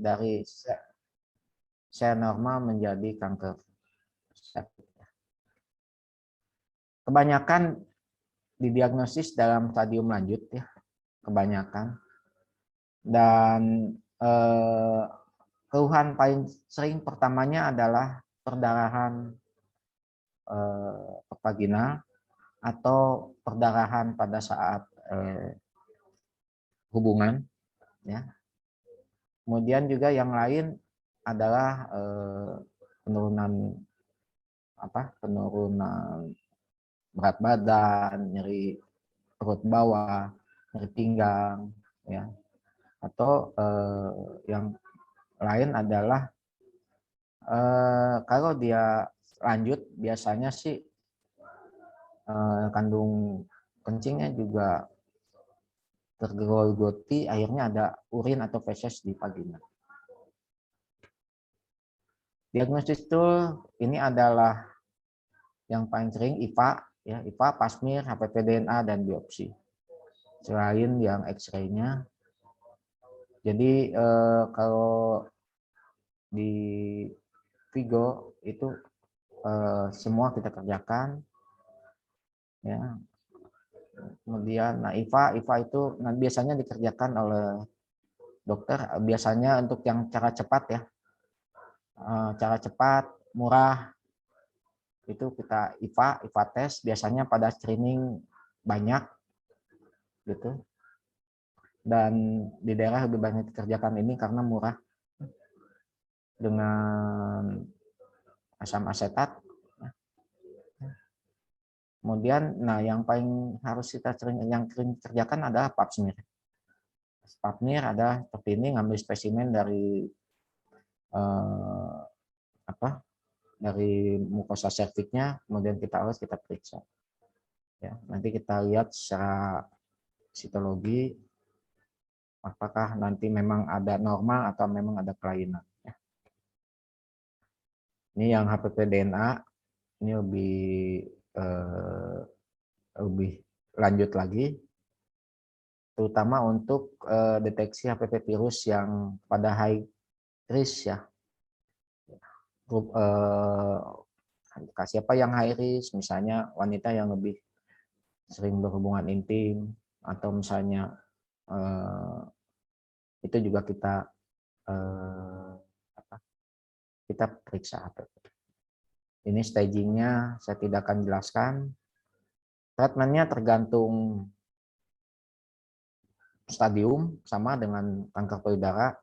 dari sel normal menjadi kanker cervix. Kebanyakan didiagnosis dalam stadium lanjut ya, kebanyakan. Dan keluhan paling sering pertamanya adalah perdarahan vaginal atau perdarahan pada saat hubungan ya. Kemudian juga yang lain adalah penurunan berat badan, nyeri perut bawah, nyeri pinggang ya. Atau yang lain adalah kalau dia lanjut biasanya sih kandung kencingnya juga tergerogoti, akhirnya ada urin atau feses di vagina. Diagnosis tool ini adalah yang paling sering IVA, ya, IVA, pasmir, HPV DNA, dan biopsi. Selain yang X-ray-nya. Jadi kalau di Vigo itu semua kita kerjakan, ya. Kemudian, nah IVA itu biasanya dikerjakan oleh dokter. Biasanya untuk yang cara cepat ya, cara cepat, murah. Itu kita IVA tes biasanya pada screening banyak gitu, dan di daerah lebih banyak dikerjakan ini karena murah dengan asam asetat. Kemudian yang paling harus kita sering kerjakan adalah pap smear. Pap smear adalah seperti ini, ngambil spesimen dari dari mukosa serviksnya, kemudian kita periksa. Ya, nanti kita lihat secara sitologi apakah nanti memang ada normal atau memang ada kelainan. Ya. Ini yang HPV DNA, ini lebih lanjut lagi, terutama untuk deteksi HPV virus yang pada high risk ya. Grup siapa yang high risk, misalnya wanita yang lebih sering berhubungan intim, atau misalnya itu juga kita periksa HPV. Ini stagingnya saya tidak akan jelaskan. Treatmentnya tergantung stadium, sama dengan kanker payudara.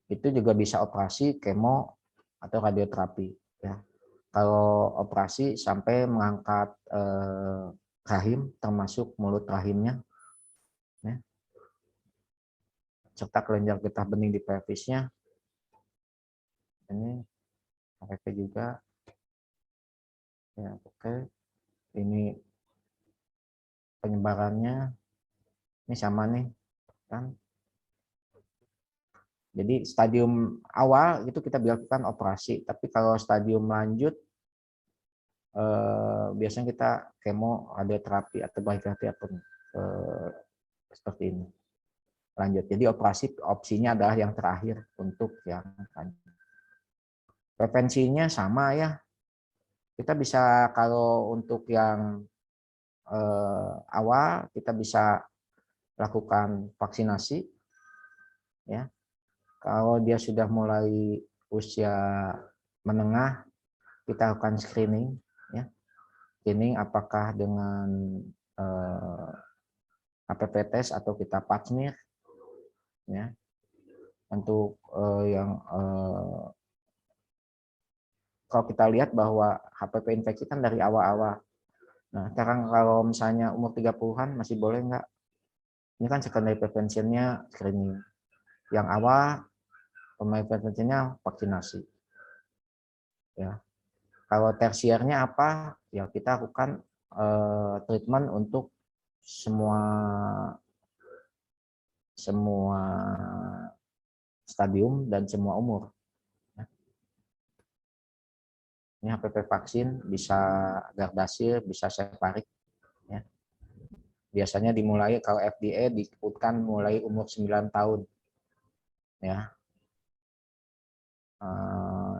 Itu juga bisa operasi, kemo, atau radioterapi. Ya. Kalau operasi sampai mengangkat rahim, termasuk mulut rahimnya, ya, serta kelenjar getah bening di pelvisnya. Ini HPV juga. Ya, oke. Ini penyebarannya. Ini sama nih, kan? Jadi stadium awal itu kita biarkan operasi, tapi kalau stadium lanjut biasanya kita kemo, radioterapi, atau brachytherapy atau seperti ini. Lanjut. Jadi opsinya adalah yang terakhir untuk yang lanjut. Prevensinya sama ya. Kita bisa, kalau untuk yang awal kita bisa lakukan vaksinasi ya. Kalau dia sudah mulai usia menengah, kita lakukan screening ya. Screening apakah dengan HPV test atau kita pap smear ya. Untuk yang kalau kita lihat bahwa HPV infeksi kan dari awal-awal. Nah, sekarang kalau misalnya umur 30-an masih boleh nggak? Ini kan secondary prevention-nya screening. Yang awal, primary prevention-nya vaksinasi. Ya. Kalau tersiernya apa? Ya kita lakukan treatment untuk semua stadium dan semua umur. Ini HPV vaksin bisa Gardasil, bisa Cevarik. Ya. Biasanya dimulai, kalau FDA disebutkan mulai umur 9 tahun. ya.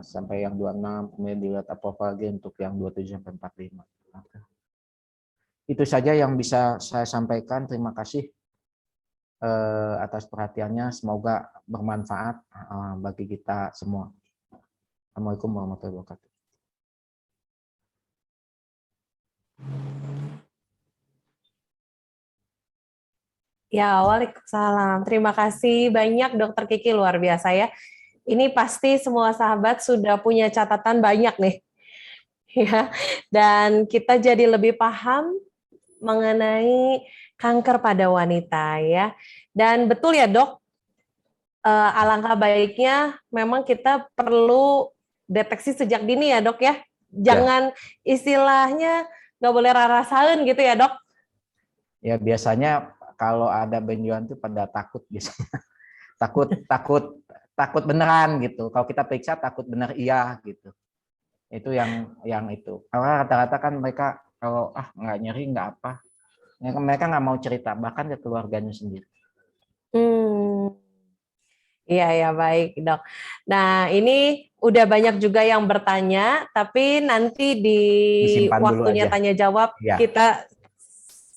Sampai yang 26, kemudian dilihat apa lagi untuk yang 27 sampai 45. Itu saja yang bisa saya sampaikan. Terima kasih atas perhatiannya. Semoga bermanfaat bagi kita semua. Assalamualaikum warahmatullahi wabarakatuh. Ya, waalaikumsalam. Terima kasih banyak Dokter Kiki, luar biasa ya. Ini pasti semua sahabat sudah punya catatan banyak nih. Ya, dan kita jadi lebih paham mengenai kanker pada wanita ya. Dan betul ya, Dok, alangkah baiknya memang kita perlu deteksi sejak dini ya, Dok ya. Jangan istilahnya nggak boleh rarasain gitu ya, Dok. Ya, biasanya kalau ada benjolan itu pada takut biasanya. takut beneran gitu. Kalau kita periksa takut bener iya gitu. Itu yang itu. Karena rata-rata kan mereka kalau nggak nyeri nggak apa. Mereka nggak mau cerita bahkan ke keluarganya sendiri. Iya ya, baik Dok. Nah, ini udah banyak juga yang bertanya, tapi nanti di Disimpan dulu waktunya aja. tanya jawab Ya. kita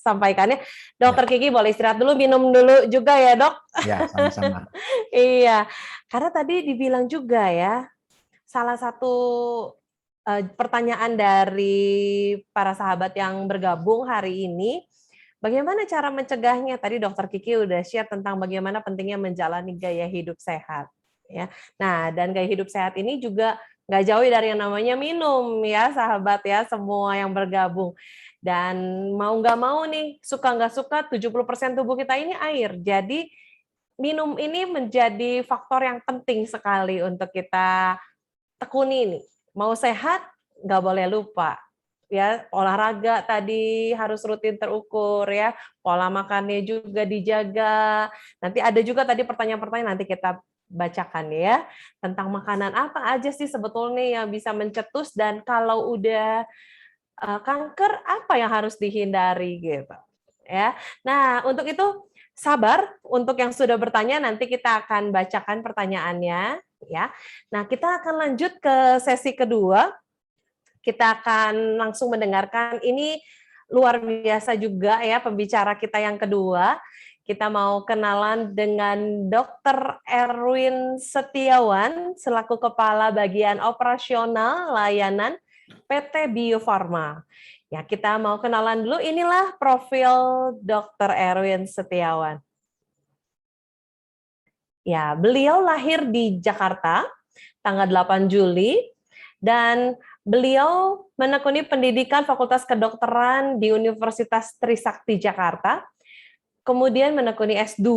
sampaikannya. Dokter Kiki boleh istirahat dulu, minum dulu juga ya, Dok. Ya, sama-sama. Iya, karena tadi dibilang juga ya, salah satu pertanyaan dari para sahabat yang bergabung hari ini, bagaimana cara mencegahnya? Tadi Dokter Kiki udah share tentang bagaimana pentingnya menjalani gaya hidup sehat. Ya, nah dan gaya hidup sehat ini juga nggak jauh dari yang namanya minum ya, sahabat ya, semua yang bergabung. Dan mau nggak mau nih, suka nggak suka, 70% tubuh kita ini air. Jadi minum ini menjadi faktor yang penting sekali untuk kita tekuni nih. Mau sehat, nggak boleh lupa. Ya, olahraga tadi harus rutin terukur ya, pola makannya juga dijaga. Nanti ada juga tadi pertanyaan-pertanyaan nanti kita bacakan ya, tentang makanan apa aja sih sebetulnya yang bisa mencetus, dan kalau udah kanker apa yang harus dihindari gitu. Ya. Nah, untuk itu sabar untuk yang sudah bertanya, nanti kita akan bacakan pertanyaannya ya. Nah, kita akan lanjut ke sesi kedua. Kita akan langsung mendengarkan, ini luar biasa juga ya pembicara kita yang kedua. Kita mau kenalan dengan Dr. Erwin Setiawan selaku Kepala Bagian Operasional Layanan PT Bio Farma. Ya, kita mau kenalan dulu, inilah profil Dr. Erwin Setiawan. Ya, beliau lahir di Jakarta tanggal 8 Juli dan beliau menekuni pendidikan Fakultas Kedokteran di Universitas Trisakti Jakarta. Kemudian menekuni S2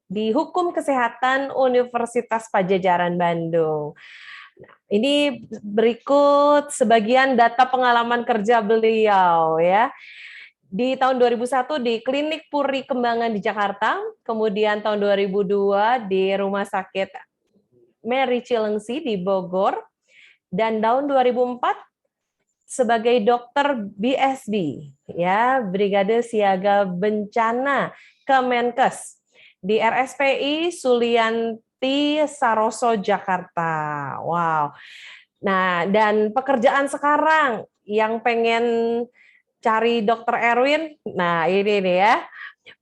di Hukum Kesehatan Universitas Padjadjaran Bandung. Ini berikut sebagian data pengalaman kerja beliau ya. Di tahun 2001 di Klinik Puri Kembangan di Jakarta, kemudian tahun 2002 di Rumah Sakit Mary Cilengsi di Bogor, dan tahun 2004 sebagai dokter BSB, ya, Brigade Siaga Bencana Kemenkes di RSPI Sulianti Saroso Jakarta. Wow. Nah, dan pekerjaan sekarang yang pengen cari Dokter Erwin, nah ini nih ya.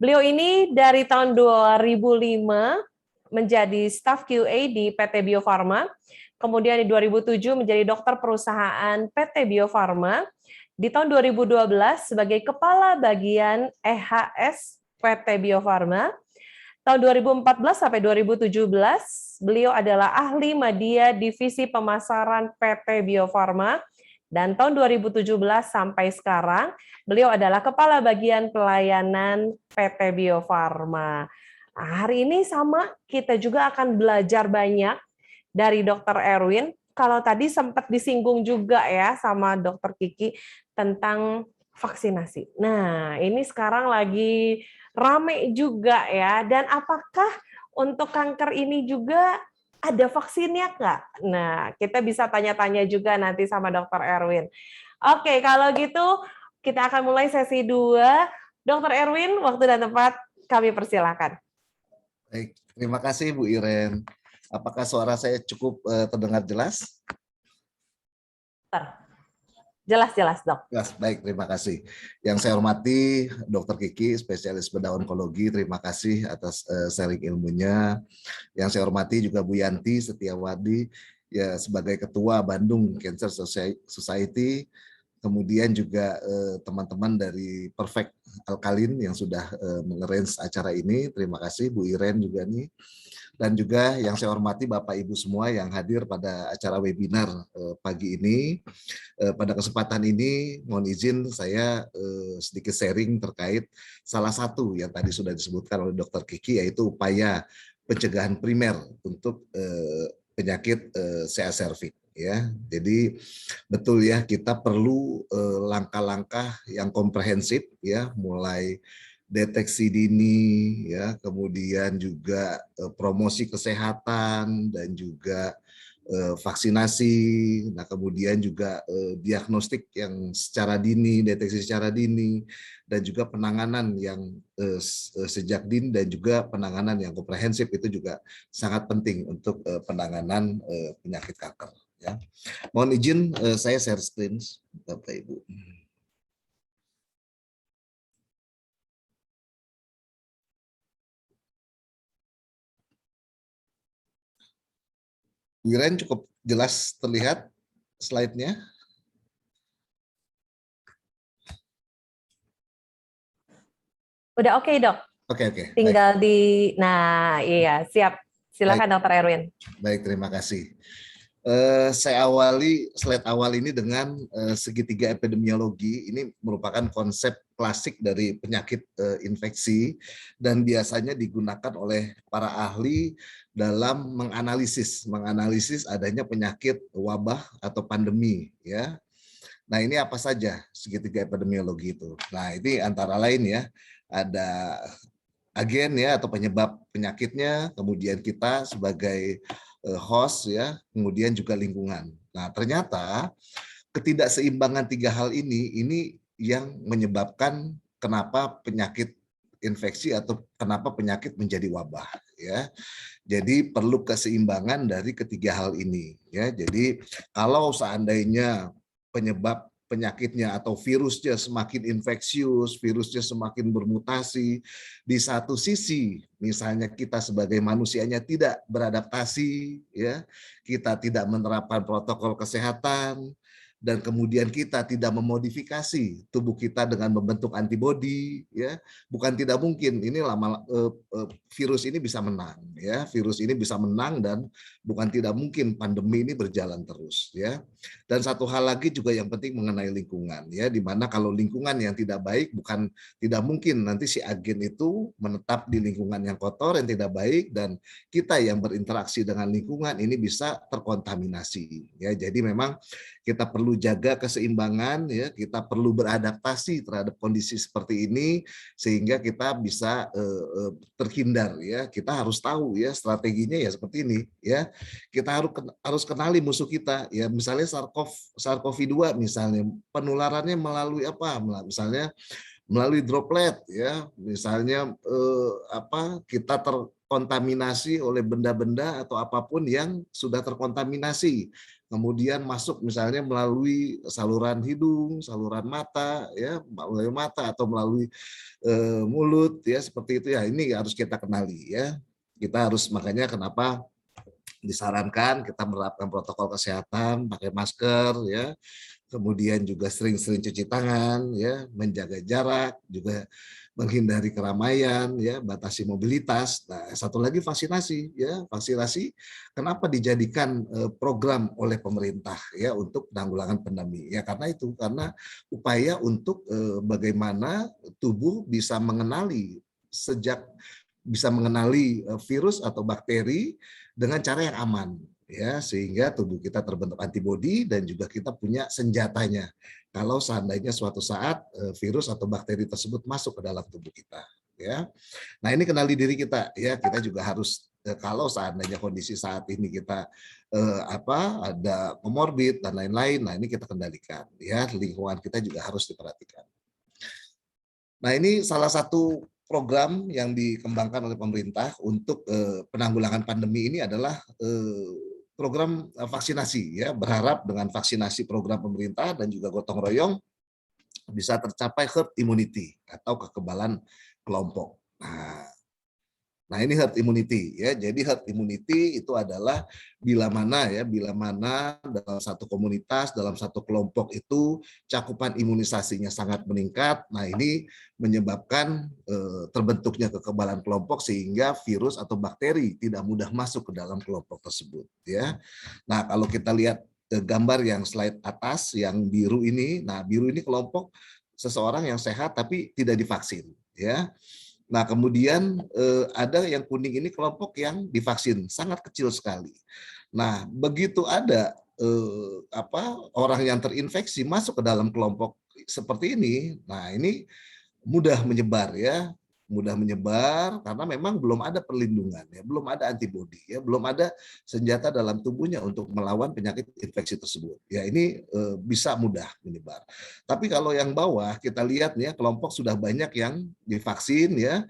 Beliau ini dari tahun 2005 menjadi staf QA di PT Bio Farma, kemudian di 2007 menjadi dokter perusahaan PT Bio Farma, di tahun 2012 sebagai Kepala Bagian EHS PT Bio Farma, tahun 2014 sampai 2017 beliau adalah ahli media divisi pemasaran PT Bio Farma, dan tahun 2017 sampai sekarang, beliau adalah Kepala Bagian Pelayanan PT Bio Farma. Nah, hari ini sama, kita juga akan belajar banyak dari Dr. Erwin. Kalau tadi sempat disinggung juga ya sama Dr. Kiki tentang vaksinasi. Nah, ini sekarang lagi rame juga ya. Dan apakah untuk kanker ini juga ada vaksinnya nggak? Nah, kita bisa tanya-tanya juga nanti sama Dr. Erwin. Oke, kalau gitu kita akan mulai sesi 2. Dr. Erwin, waktu dan tempat kami persilakan. Baik, Terima kasih Bu Iren. Apakah suara saya cukup terdengar jelas? Jelas-jelas, Dok. Jelas, baik, terima kasih. Yang saya hormati Dr. Kiki, spesialis bedah onkologi, terima kasih atas sharing ilmunya. Yang saya hormati juga Bu Yanti Setiawadi, ya sebagai Ketua Bandung Cancer Society, kemudian juga teman-teman dari Perfect Alkalin yang sudah mengarrange acara ini, terima kasih Bu Iren juga nih. Dan juga yang saya hormati Bapak Ibu semua yang hadir pada acara webinar pagi ini. Pada kesempatan ini mohon izin saya sedikit sharing terkait salah satu yang tadi sudah disebutkan oleh Dr. Kiki, yaitu upaya pencegahan primer untuk penyakit CA cervix. Ya, jadi betul ya, kita perlu langkah-langkah yang komprehensif ya, mulai deteksi dini ya, kemudian juga promosi kesehatan dan juga vaksinasi, nah kemudian juga diagnostik yang secara dini, deteksi secara dini, dan juga penanganan yang sejak dini dan juga penanganan yang komprehensif itu juga sangat penting untuk penanganan penyakit kanker. Ya. Mohon izin saya share screen, Bapak Ibu. Wiren cukup jelas terlihat slide-nya? Udah oke, Dok. Oke. Tinggal nah iya, siap. Silakan Dr. Erwin. Baik, terima kasih. Saya awali slide awal ini dengan segitiga epidemiologi. Ini merupakan konsep klasik dari penyakit infeksi dan biasanya digunakan oleh para ahli dalam menganalisis adanya penyakit wabah atau pandemi ya. Nah, ini apa saja segitiga epidemiologi itu? Nah, ini antara lain ya, ada agen ya atau penyebab penyakitnya, kemudian kita sebagai host ya, kemudian juga lingkungan. Nah, ternyata ketidakseimbangan tiga hal ini yang menyebabkan kenapa penyakit infeksi atau kenapa penyakit menjadi wabah ya. Jadi perlu keseimbangan dari ketiga hal ini ya. Jadi kalau seandainya penyebab penyakitnya atau virusnya semakin infeksius, virusnya semakin bermutasi, di satu sisi misalnya kita sebagai manusianya tidak beradaptasi ya, kita tidak menerapkan protokol kesehatan, dan kemudian kita tidak memodifikasi tubuh kita dengan membentuk antibodi ya, bukan tidak mungkin ini virus ini bisa menang ya, virus ini bisa menang dan bukan tidak mungkin pandemi ini berjalan terus ya. Dan satu hal lagi juga yang penting mengenai lingkungan ya, di mana kalau lingkungan yang tidak baik, bukan tidak mungkin nanti si agen itu menetap di lingkungan yang kotor yang tidak baik, dan kita yang berinteraksi dengan lingkungan ini bisa terkontaminasi ya. Jadi memang kita perlu jaga keseimbangan ya, kita perlu beradaptasi terhadap kondisi seperti ini sehingga kita bisa terhindar ya. Kita harus tahu ya strateginya ya seperti ini ya. Kita harus kenali musuh kita ya, misalnya SARS-CoV-2 misalnya penularannya melalui apa? Misalnya melalui droplet ya, misalnya kita terkontaminasi oleh benda-benda atau apapun yang sudah terkontaminasi, kemudian masuk misalnya melalui saluran hidung, saluran mata ya, melalui mata atau melalui mulut ya, seperti itu ya. Ini harus kita kenali ya. Kita harus, makanya kenapa disarankan kita menerapkan protokol kesehatan, pakai masker ya, kemudian juga sering-sering cuci tangan ya, menjaga jarak, juga menghindari keramaian ya, batasi mobilitas. Nah, satu lagi vaksinasi ya. Vaksinasi kenapa dijadikan program oleh pemerintah ya untuk penanggulangan pandemi ya, karena itu, karena upaya untuk bagaimana tubuh bisa mengenali virus atau bakteri dengan cara yang aman ya, sehingga tubuh kita terbentuk antibodi dan juga kita punya senjatanya kalau seandainya suatu saat virus atau bakteri tersebut masuk ke dalam tubuh kita ya. Nah, ini kenali diri kita ya, kita juga harus kalau seandainya kondisi saat ini kita ada komorbid dan lain-lain, nah ini kita kendalikan ya, lingkungan kita juga harus diperhatikan. Nah, ini salah satu program yang dikembangkan oleh pemerintah untuk penanggulangan pandemi ini adalah program vaksinasi ya, berharap dengan vaksinasi program pemerintah dan juga gotong royong bisa tercapai herd immunity atau kekebalan kelompok. Nah, ini herd immunity ya. Jadi herd immunity itu adalah bila mana dalam satu komunitas, dalam satu kelompok itu cakupan imunisasinya sangat meningkat. Nah, ini menyebabkan terbentuknya kekebalan kelompok sehingga virus atau bakteri tidak mudah masuk ke dalam kelompok tersebut ya. Nah, kalau kita lihat gambar yang slide atas yang biru ini, nah biru ini kelompok seseorang yang sehat tapi tidak divaksin ya. Nah, kemudian ada yang kuning ini kelompok yang divaksin, sangat kecil sekali. Nah, begitu ada orang yang terinfeksi masuk ke dalam kelompok seperti ini, nah ini mudah menyebar ya, mudah menyebar karena memang belum ada perlindungan ya, belum ada antibodi ya, belum ada senjata dalam tubuhnya untuk melawan penyakit infeksi tersebut. Ya ini bisa mudah menyebar. Tapi kalau yang bawah kita lihat ya, kelompok sudah banyak yang divaksin ya,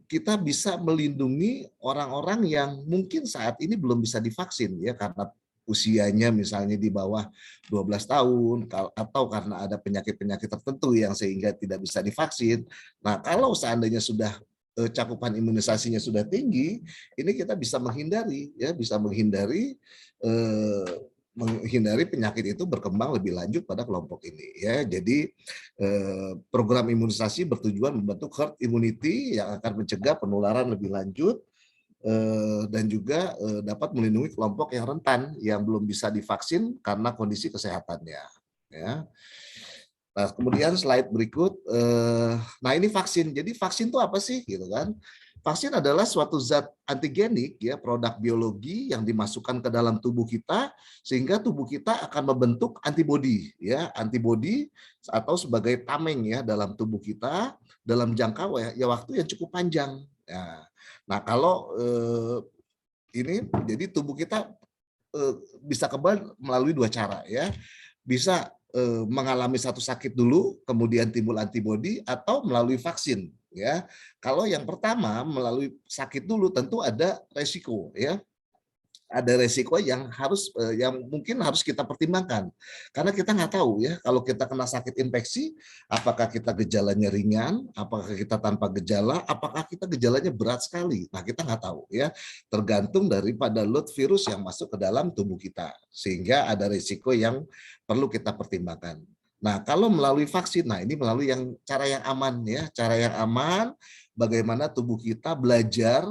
kita bisa melindungi orang-orang yang mungkin saat ini belum bisa divaksin ya karena usianya misalnya di bawah 12 tahun atau karena ada penyakit-penyakit tertentu yang sehingga tidak bisa divaksin. Nah, kalau seandainya sudah cakupan imunisasinya sudah tinggi, ini kita bisa menghindari ya, bisa menghindari penyakit itu berkembang lebih lanjut pada kelompok ini ya. Jadi program imunisasi bertujuan membentuk herd immunity yang akan mencegah penularan lebih lanjut dan juga dapat melindungi kelompok yang rentan yang belum bisa divaksin karena kondisi kesehatannya ya. Nah, kemudian slide berikut, nah ini vaksin. Jadi vaksin itu apa sih gitu kan? Vaksin adalah suatu zat antigenik ya, produk biologi yang dimasukkan ke dalam tubuh kita sehingga tubuh kita akan membentuk antibodi ya, antibodi atau sebagai tameng ya dalam tubuh kita dalam jangka waktu yang cukup panjang. Ya. Nah, kalau ini jadi tubuh kita bisa kebal melalui dua cara ya. Bisa mengalami satu sakit dulu, kemudian timbul antibodi atau melalui vaksin ya. Kalau yang pertama melalui sakit dulu tentu ada resiko ya. Ada resiko yang mungkin harus kita pertimbangkan karena kita nggak tahu ya kalau kita kena sakit infeksi apakah kita gejalanya ringan, apakah kita tanpa gejala, apakah kita gejalanya berat sekali. Nah, kita nggak tahu ya, tergantung daripada load virus yang masuk ke dalam tubuh kita sehingga ada resiko yang perlu kita pertimbangkan. Nah, kalau melalui vaksin, nah ini melalui cara yang aman ya, cara yang aman. Bagaimana tubuh kita belajar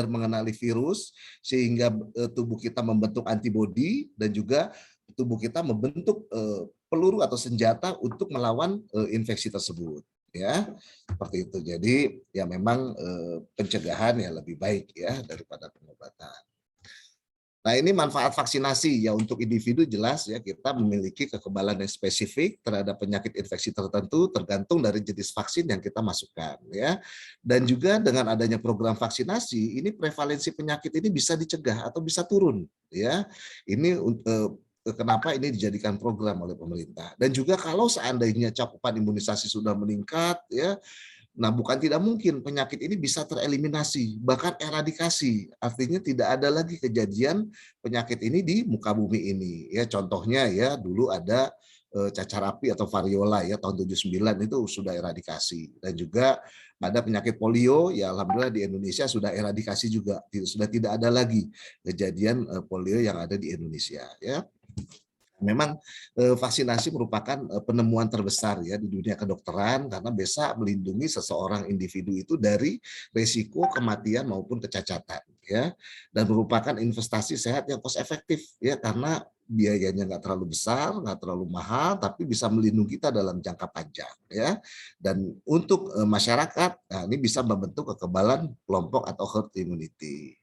mengenali virus sehingga tubuh kita membentuk antibodi dan juga tubuh kita membentuk peluru atau senjata untuk melawan infeksi tersebut ya, seperti itu. Jadi ya memang pencegahan ya lebih baik ya daripada pengobatan. Nah, ini manfaat vaksinasi ya untuk individu jelas ya kita memiliki kekebalan yang spesifik terhadap penyakit infeksi tertentu tergantung dari jenis vaksin yang kita masukkan ya. Dan juga dengan adanya program vaksinasi ini prevalensi penyakit ini bisa dicegah atau bisa turun ya. Ini kenapa ini dijadikan program oleh pemerintah. Dan juga kalau seandainya cakupan imunisasi sudah meningkat ya, nah, bukan tidak mungkin penyakit ini bisa tereliminasi, bahkan eradikasi. Artinya tidak ada lagi kejadian penyakit ini di muka bumi ini. Ya, contohnya ya dulu ada cacar api atau variola ya tahun 79 itu sudah eradikasi. Dan juga ada penyakit polio ya alhamdulillah di Indonesia sudah eradikasi juga. Sudah tidak ada lagi kejadian polio yang ada di Indonesia ya. Memang vaksinasi merupakan penemuan terbesar ya di dunia kedokteran karena bisa melindungi seseorang individu itu dari risiko kematian maupun kecacatan ya, dan merupakan investasi sehat yang cost efektif ya karena biayanya nggak terlalu besar, nggak terlalu mahal, tapi bisa melindungi kita dalam jangka panjang ya. Dan untuk masyarakat, nah ini bisa membentuk kekebalan kelompok atau herd immunity.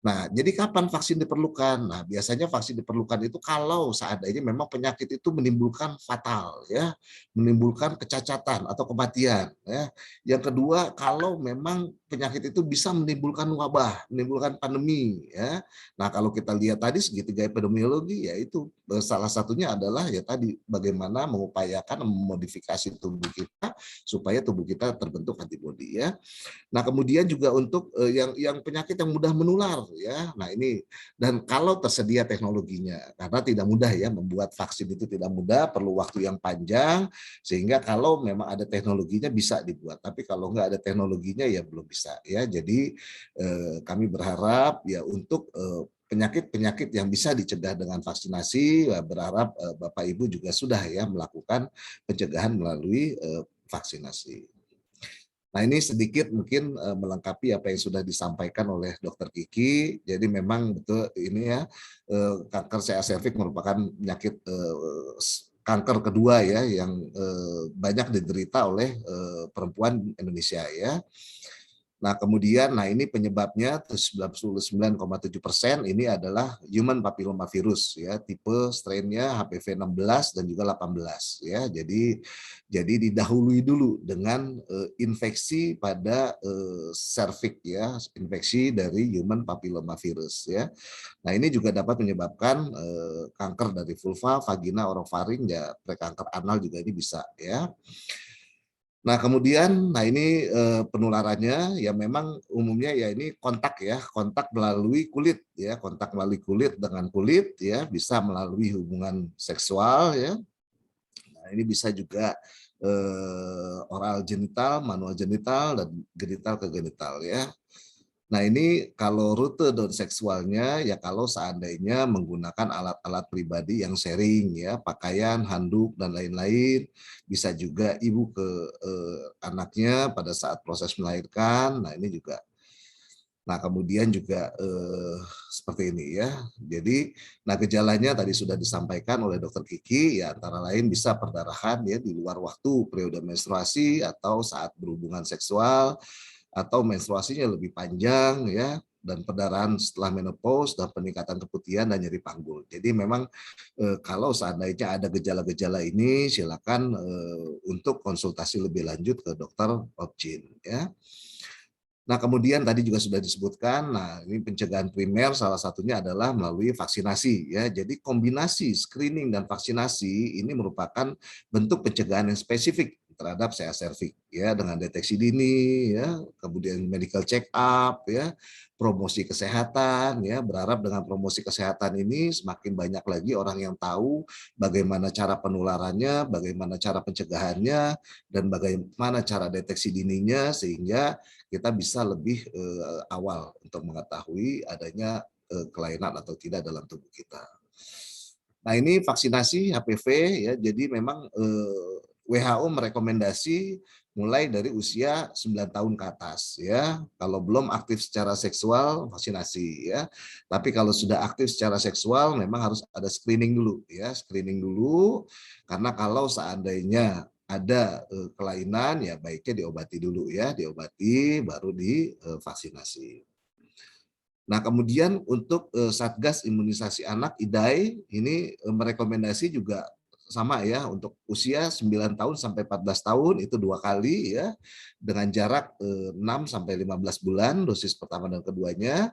Nah, jadi kapan vaksin diperlukan? Nah, biasanya vaksin diperlukan itu kalau seandainya memang penyakit itu menimbulkan fatal, ya, menimbulkan kecacatan atau kematian. Ya. Yang kedua, kalau memang penyakit itu bisa menimbulkan wabah, menimbulkan pandemi. Ya. Nah, kalau kita lihat tadi segitiga epidemiologi, yaitu salah satunya adalah ya tadi bagaimana mengupayakan memodifikasi tubuh kita supaya tubuh kita terbentuk antibodi. Ya. Nah, kemudian juga untuk yang penyakit yang mudah menular ya. Nah, ini dan kalau tersedia teknologinya karena tidak mudah ya membuat vaksin itu tidak mudah, perlu waktu yang panjang sehingga kalau memang ada teknologinya bisa dibuat. Tapi kalau nggak ada teknologinya ya belum bisa ya. Jadi kami berharap ya untuk penyakit-penyakit yang bisa dicegah dengan vaksinasi, berharap Bapak Ibu juga sudah ya melakukan pencegahan melalui vaksinasi. Nah, ini sedikit mungkin melengkapi apa yang sudah disampaikan oleh Dokter Kiki. Jadi memang betul ini ya kanker CA cervix merupakan penyakit kanker kedua ya yang banyak diderita oleh perempuan Indonesia ya. Nah, kemudian, ini penyebabnya 99,7% ini adalah human papillomavirus ya, tipe strainnya HPV 16 dan juga 18 ya. Jadi didahului dulu dengan infeksi pada serviks ya, infeksi dari human papillomavirus ya. Nah, ini juga dapat menyebabkan kanker dari vulva, vagina, orofaring ya, prekanker anal juga ini bisa ya. Nah, kemudian, ini penularannya ya memang umumnya ya ini kontak ya, kontak melalui kulit ya, kontak melalui kulit dengan kulit ya, bisa melalui hubungan seksual ya. Nah, ini bisa juga oral genital, manual genital, dan genital ke genital ya. Nah, ini kalau rute dan seksualnya ya kalau seandainya menggunakan alat-alat pribadi yang sharing ya, pakaian, handuk dan lain-lain, bisa juga ibu ke anaknya pada saat proses melahirkan. Nah, ini juga. Nah, kemudian juga seperti ini ya. Jadi, gejalanya tadi sudah disampaikan oleh Dokter Kiki ya antara lain bisa perdarahan ya di luar waktu periode menstruasi atau saat berhubungan seksual atau menstruasinya lebih panjang ya dan perdarahan setelah menopause dan peningkatan keputihan dan nyeri panggul. Jadi memang kalau seandainya ada gejala-gejala ini silakan untuk konsultasi lebih lanjut ke dokter Obgyn ya. Nah, kemudian tadi juga sudah disebutkan, ini pencegahan primer salah satunya adalah melalui vaksinasi ya. Jadi kombinasi screening dan vaksinasi ini merupakan bentuk pencegahan yang spesifik terhadap CA cervix ya dengan deteksi dini ya, kemudian medical check up ya, promosi kesehatan ya. Berharap dengan promosi kesehatan ini semakin banyak lagi orang yang tahu bagaimana cara penularannya, bagaimana cara pencegahannya dan bagaimana cara deteksi dininya sehingga kita bisa lebih awal untuk mengetahui adanya kelainan atau tidak dalam tubuh kita. Nah, ini vaksinasi HPV ya, jadi memang WHO merekomendasi mulai dari usia 9 tahun ke atas ya. Kalau belum aktif secara seksual vaksinasi ya. Tapi kalau sudah aktif secara seksual memang harus ada screening dulu ya, screening dulu karena kalau seandainya ada kelainan ya baiknya diobati dulu ya, diobati baru divaksinasi. Nah, kemudian untuk Satgas Imunisasi Anak IDAI ini merekomendasi juga sama ya untuk usia 9 tahun sampai 14 tahun itu 2 kali ya dengan jarak 6 sampai 15 bulan dosis pertama dan keduanya.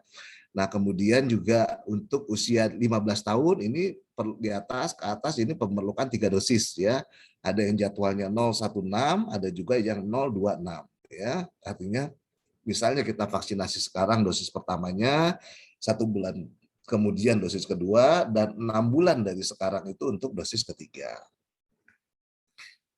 Nah, kemudian juga untuk usia 15 tahun ini di atas ke atas ini memerlukan 3 dosis ya. Ada yang jadwalnya 016, ada juga yang 026 ya. Artinya misalnya kita vaksinasi sekarang dosis pertamanya 1 bulan kemudian dosis kedua dan 6 bulan dari sekarang itu untuk dosis ketiga.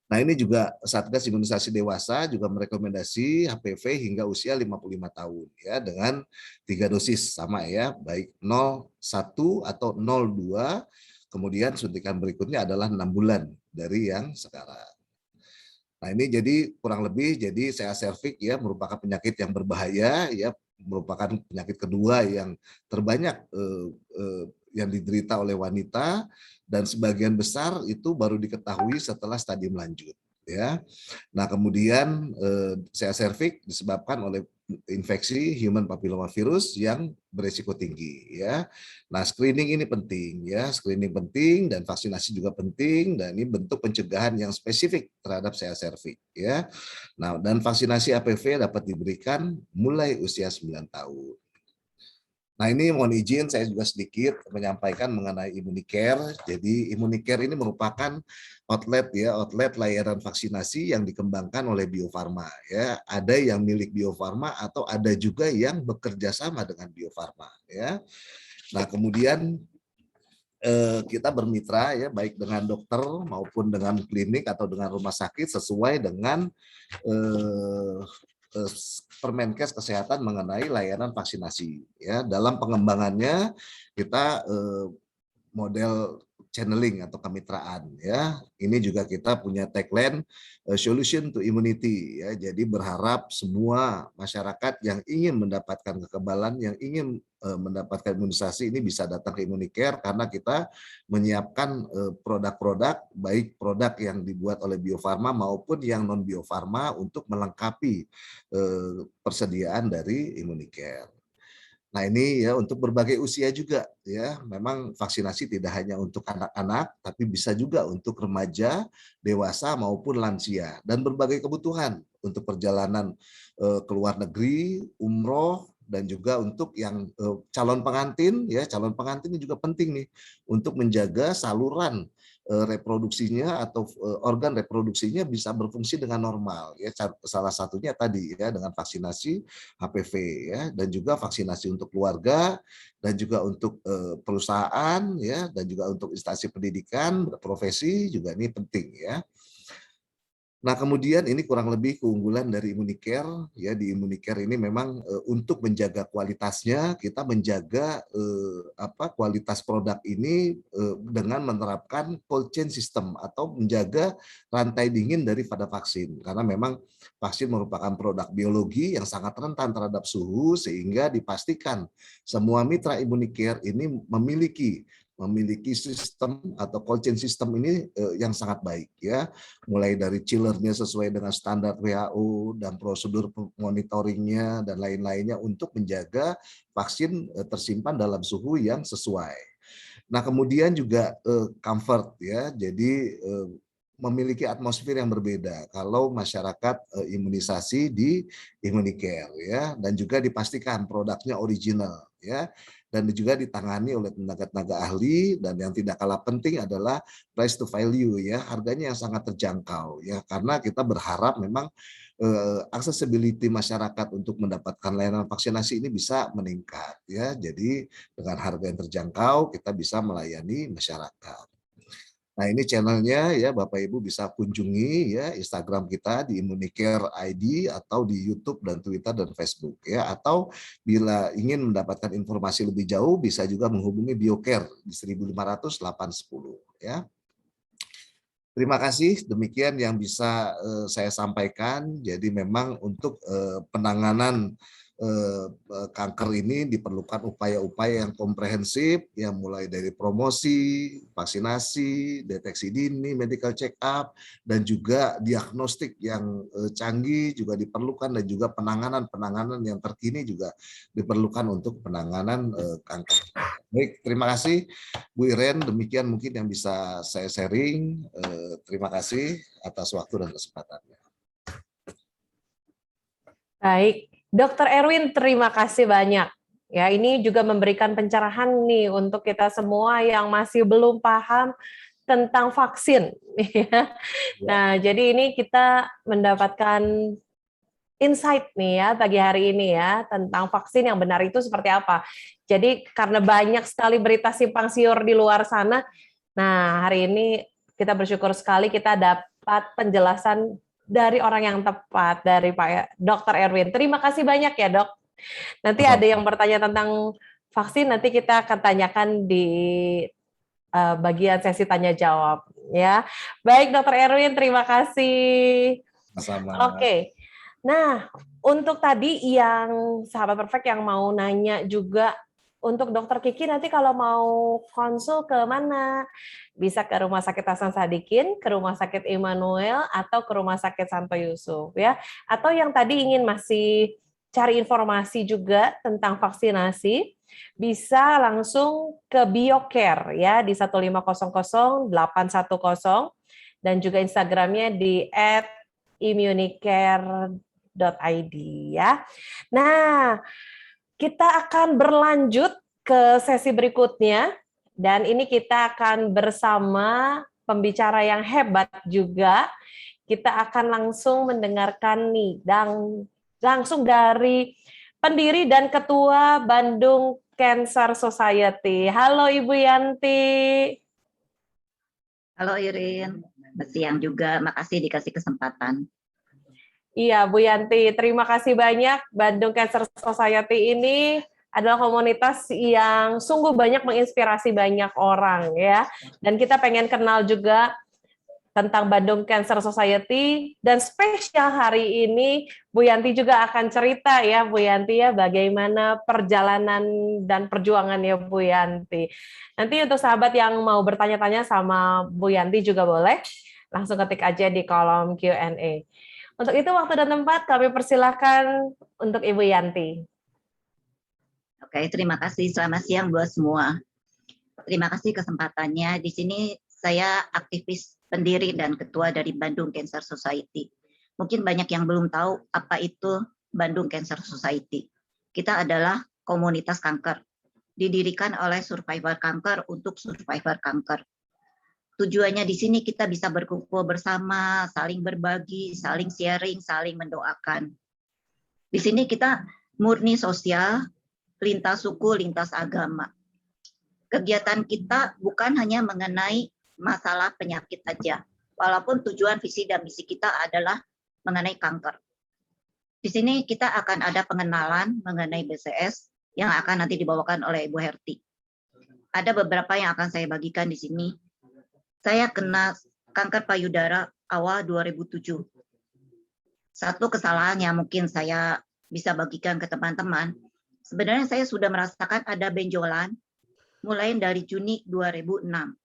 Nah, ini juga Satgas Imunisasi Dewasa juga merekomendasi HPV hingga usia 55 tahun ya dengan 3 dosis sama ya, baik 01 atau 02, kemudian suntikan berikutnya adalah 6 bulan dari yang sekarang. Nah, ini jadi kurang lebih jadi CA cervix ya merupakan penyakit yang berbahaya ya, merupakan penyakit kedua yang terbanyak yang diderita oleh wanita dan sebagian besar itu baru diketahui setelah stadium lanjut ya. Nah, kemudian CA cervix disebabkan oleh infeksi human papillomavirus yang berisiko tinggi ya. Nah, screening ini penting ya, screening penting dan vaksinasi juga penting, dan ini bentuk pencegahan yang spesifik terhadap CA cervix ya. Nah, dan vaksinasi HPV dapat diberikan mulai usia 9 tahun. Nah, ini mohon izin saya juga sedikit menyampaikan mengenai Immunicare. Jadi Immunicare ini merupakan outlet layanan vaksinasi yang dikembangkan oleh Bio Farma ya. Ada yang milik Bio Farma atau ada juga yang bekerja sama dengan Bio Farma ya. Nah, kemudian kita bermitra ya, baik dengan dokter maupun dengan klinik atau dengan rumah sakit sesuai dengan Permenkes Kesehatan mengenai layanan vaksinasi ya. Dalam pengembangannya kita model channeling atau kemitraan ya. Ini juga kita punya tagline solution to immunity ya. Jadi berharap semua masyarakat yang ingin mendapatkan kekebalan, yang ingin mendapatkan imunisasi ini bisa datang ke Immunicare, karena kita menyiapkan produk-produk, baik produk yang dibuat oleh Bio Farma maupun yang non Bio Farma untuk melengkapi persediaan dari Immunicare. Nah, ini ya untuk berbagai usia juga ya. Memang vaksinasi tidak hanya untuk anak-anak, tapi bisa juga untuk remaja, dewasa maupun lansia, dan berbagai kebutuhan untuk perjalanan ke luar negeri, umroh, dan juga untuk yang calon pengantin ya. Calon pengantin ini juga penting nih untuk menjaga saluran reproduksinya atau organ reproduksinya bisa berfungsi dengan normal ya. Salah satunya tadi ya dengan vaksinasi HPV ya, dan juga vaksinasi untuk keluarga, dan juga untuk perusahaan ya, dan juga untuk instansi pendidikan profesi juga ini penting ya. Nah, kemudian ini kurang lebih keunggulan dari Immunicare ya. Di Immunicare ini memang untuk menjaga kualitasnya, kita menjaga kualitas produk ini dengan menerapkan cold chain system atau menjaga rantai dingin daripada vaksin, karena memang vaksin merupakan produk biologi yang sangat rentan terhadap suhu, sehingga dipastikan semua mitra Immunicare ini memiliki sistem atau cold chain system ini yang sangat baik ya, mulai dari chillernya sesuai dengan standar WHO dan prosedur monitoringnya dan lain-lainnya untuk menjaga vaksin tersimpan dalam suhu yang sesuai. Nah, kemudian juga comfort ya, jadi memiliki atmosfer yang berbeda kalau masyarakat imunisasi di Immunicare ya, dan juga dipastikan produknya original ya, dan juga ditangani oleh tenaga-tenaga ahli, dan yang tidak kalah penting adalah price to value ya, harganya yang sangat terjangkau ya, karena kita berharap memang accessibility masyarakat untuk mendapatkan layanan vaksinasi ini bisa meningkat ya. Jadi dengan harga yang terjangkau kita bisa melayani masyarakat. Nah, ini channelnya ya, Bapak Ibu bisa kunjungi ya Instagram kita di Immunicare ID, atau di YouTube dan Twitter dan Facebook ya, atau bila ingin mendapatkan informasi lebih jauh bisa juga menghubungi Biocare di 1500 810 ya. Terima kasih, demikian yang bisa saya sampaikan. Jadi memang untuk penanganan kanker ini diperlukan upaya-upaya yang komprehensif, yang mulai dari promosi, vaksinasi, deteksi dini, medical check up, dan juga diagnostik yang canggih juga diperlukan, dan juga penanganan yang terkini juga diperlukan untuk penanganan kanker. Baik, terima kasih Bu Iren, demikian mungkin yang bisa saya sharing. Terima kasih atas waktu dan kesempatannya. Baik, Dr. Erwin, terima kasih banyak. Ya, ini juga memberikan pencerahan nih untuk kita semua yang masih belum paham tentang vaksin. Nah, jadi ini kita mendapatkan insight nih ya pagi hari ini ya tentang vaksin yang benar itu seperti apa. Jadi karena banyak sekali berita simpang siur di luar sana, nah hari ini kita bersyukur sekali kita dapat penjelasan dari orang yang tepat, dari Pak Dr. Erwin. Terima kasih banyak ya, Dok. Nanti ada yang bertanya tentang vaksin, nanti kita akan tanyakan di bagian sesi tanya jawab ya. Baik, Dr. Erwin, terima kasih. Sama. Oke. Nah, untuk tadi yang sahabat perfect yang mau nanya juga, untuk Dokter Kiki nanti kalau mau konsul ke mana? Bisa ke Rumah Sakit Hasan Sadikin, ke Rumah Sakit Immanuel, atau ke Rumah Sakit Santo Yusuf ya. Atau yang tadi ingin masih cari informasi juga tentang vaksinasi, bisa langsung ke BioCare ya di 1500810 dan juga Instagramnya di @immunicare.id ya. Nah, kita akan berlanjut ke sesi berikutnya dan ini kita akan bersama pembicara yang hebat juga. Kita akan langsung mendengarkan nih langsung dari pendiri dan ketua Bandung Cancer Society. Halo Ibu Yanti. Halo Irin, siang juga. Makasih dikasih kesempatan. Iya, Bu Yanti, terima kasih banyak. Bandung Cancer Society ini adalah komunitas yang sungguh banyak menginspirasi banyak orang ya. Dan kita pengen kenal juga tentang Bandung Cancer Society, dan spesial hari ini Bu Yanti juga akan cerita ya Bu Yanti ya bagaimana perjalanan dan perjuangannya Bu Yanti. Nanti untuk sahabat yang mau bertanya-tanya sama Bu Yanti juga boleh langsung ketik aja di kolom Q&A. Untuk itu waktu dan tempat kami persilahkan untuk Ibu Yanti. Oke, terima kasih. Selamat siang buat semua. Terima kasih kesempatannya. Di sini saya aktivis pendiri dan ketua dari Bandung Cancer Society. Mungkin banyak yang belum tahu apa itu Bandung Cancer Society. Kita adalah komunitas kanker, didirikan oleh survivor kanker untuk survivor kanker. Tujuannya di sini kita bisa berkumpul bersama, saling berbagi, saling sharing, saling mendoakan. Di sini kita murni sosial, lintas suku, lintas agama. Kegiatan kita bukan hanya mengenai masalah penyakit aja, walaupun tujuan visi dan misi kita adalah mengenai kanker. Di sini kita akan ada pengenalan mengenai BCS yang akan nanti dibawakan oleh Ibu Herti. Ada beberapa yang akan saya bagikan di sini. Saya kena kanker payudara awal 2007. Satu kesalahan yang mungkin saya bisa bagikan ke teman-teman, sebenarnya saya sudah merasakan ada benjolan mulai dari Juni 2006.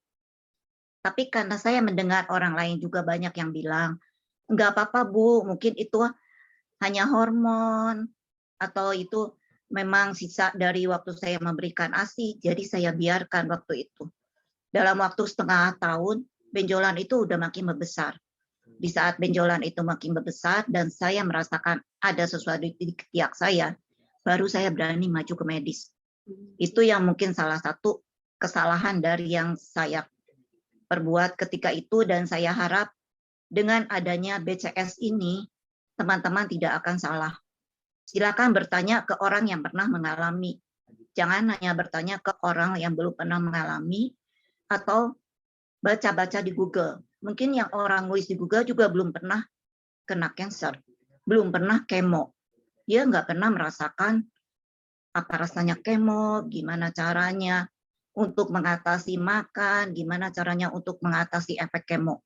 Tapi karena saya mendengar orang lain juga banyak yang bilang, enggak apa-apa Bu, mungkin itu hanya hormon, atau itu memang sisa dari waktu saya memberikan ASI, jadi saya biarkan waktu itu. Dalam waktu setengah tahun, benjolan itu udah makin membesar. Di saat benjolan itu makin membesar dan saya merasakan ada sesuatu di ketiak saya, baru saya berani maju ke medis. Itu yang mungkin salah satu kesalahan dari yang saya perbuat ketika itu, dan saya harap dengan adanya BCS ini teman-teman tidak akan salah. Silakan bertanya ke orang yang pernah mengalami. Jangan hanya bertanya ke orang yang belum pernah mengalami atau baca-baca di Google. Mungkin yang orang nulis di Google juga belum pernah kena cancer, belum pernah kemo. Dia nggak pernah merasakan apa rasanya kemo, gimana caranya untuk mengatasi makan, gimana caranya untuk mengatasi efek kemo.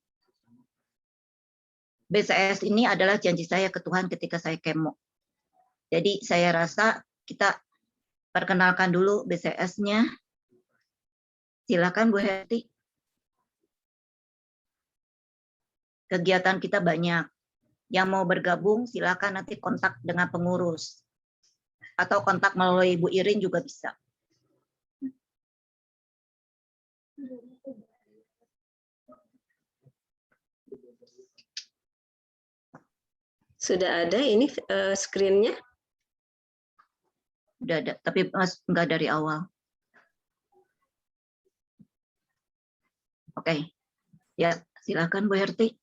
BCS ini adalah janji saya ke Tuhan ketika saya kemo. Jadi saya rasa kita perkenalkan dulu BCS-nya. Silakan Bu Herti. Kegiatan kita banyak. Yang mau bergabung silakan nanti kontak dengan pengurus. Atau kontak melalui Bu Irin juga bisa. Sudah ada ini screen-nya? Udah ada, tapi enggak dari awal. Oke. Ya, silakan Bu Herti.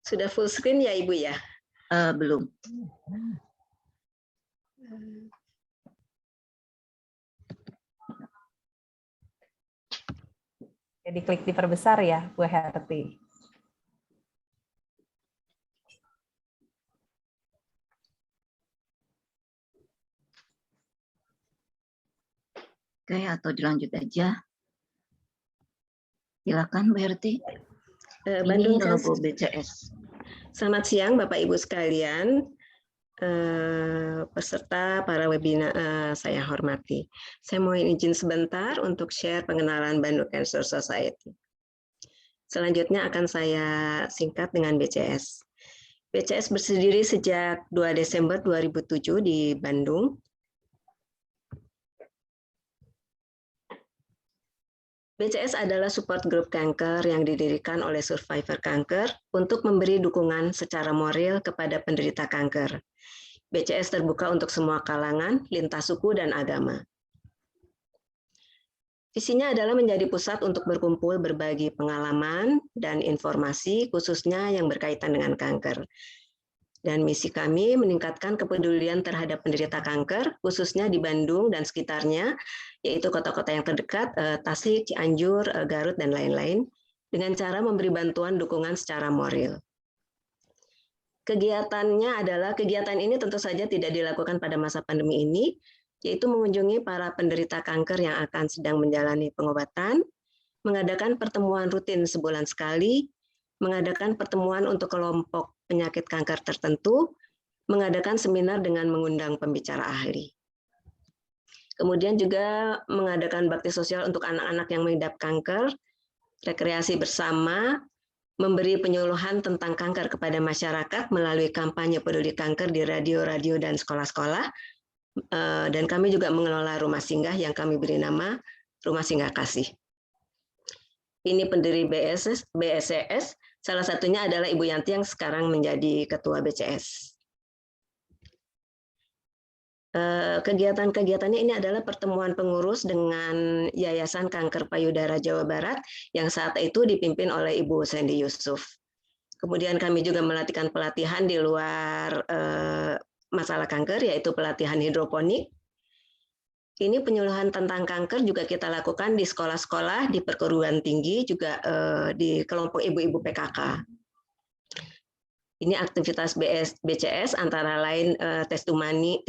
Sudah full screen ya Ibu ya? Belum. Jadi klik diperbesar ya Bu Herti. Oke, atau dilanjut aja. Silakan Bu Herti. Bandung Ini logo BCS. Selamat siang Bapak Ibu sekalian, peserta para webinar saya hormati. Saya mohon izin sebentar untuk share pengenalan Bandung Cancer Society. Selanjutnya akan saya singkat dengan BCS. BCS berdiri sejak 2 Desember 2007 di Bandung. BCS adalah support group kanker yang didirikan oleh survivor kanker untuk memberi dukungan secara moral kepada penderita kanker. BCS terbuka untuk semua kalangan, lintas suku, dan agama. Visinya adalah menjadi pusat untuk berkumpul berbagi pengalaman dan informasi khususnya yang berkaitan dengan kanker. Dan misi kami meningkatkan kepedulian terhadap penderita kanker, khususnya di Bandung dan sekitarnya, yaitu kota-kota yang terdekat, Tasik, Cianjur, Garut, dan lain-lain, dengan cara memberi bantuan dukungan secara moral. Kegiatannya adalah, kegiatan ini tentu saja tidak dilakukan pada masa pandemi ini, yaitu mengunjungi para penderita kanker yang akan sedang menjalani pengobatan, mengadakan pertemuan rutin sebulan sekali, mengadakan pertemuan untuk kelompok penyakit kanker tertentu, mengadakan seminar dengan mengundang pembicara ahli. Kemudian juga mengadakan bakti sosial untuk anak-anak yang mengidap kanker, rekreasi bersama, memberi penyuluhan tentang kanker kepada masyarakat melalui kampanye peduli kanker di radio-radio dan sekolah-sekolah, dan kami juga mengelola rumah singgah yang kami beri nama Rumah Singgah Kasih. Ini pendiri BCS, salah satunya adalah Ibu Yanti yang sekarang menjadi Ketua BCS. Kegiatan-kegiatannya ini adalah pertemuan pengurus dengan Yayasan Kanker Payudara Jawa Barat yang saat itu dipimpin oleh Ibu Sandy Yusuf. Kemudian kami juga melatihkan pelatihan di luar masalah kanker, yaitu pelatihan hidroponik. Ini penyuluhan tentang kanker juga kita lakukan di sekolah-sekolah, di perguruan tinggi, juga di kelompok ibu-ibu PKK. Ini aktivitas BCS antara lain testimoni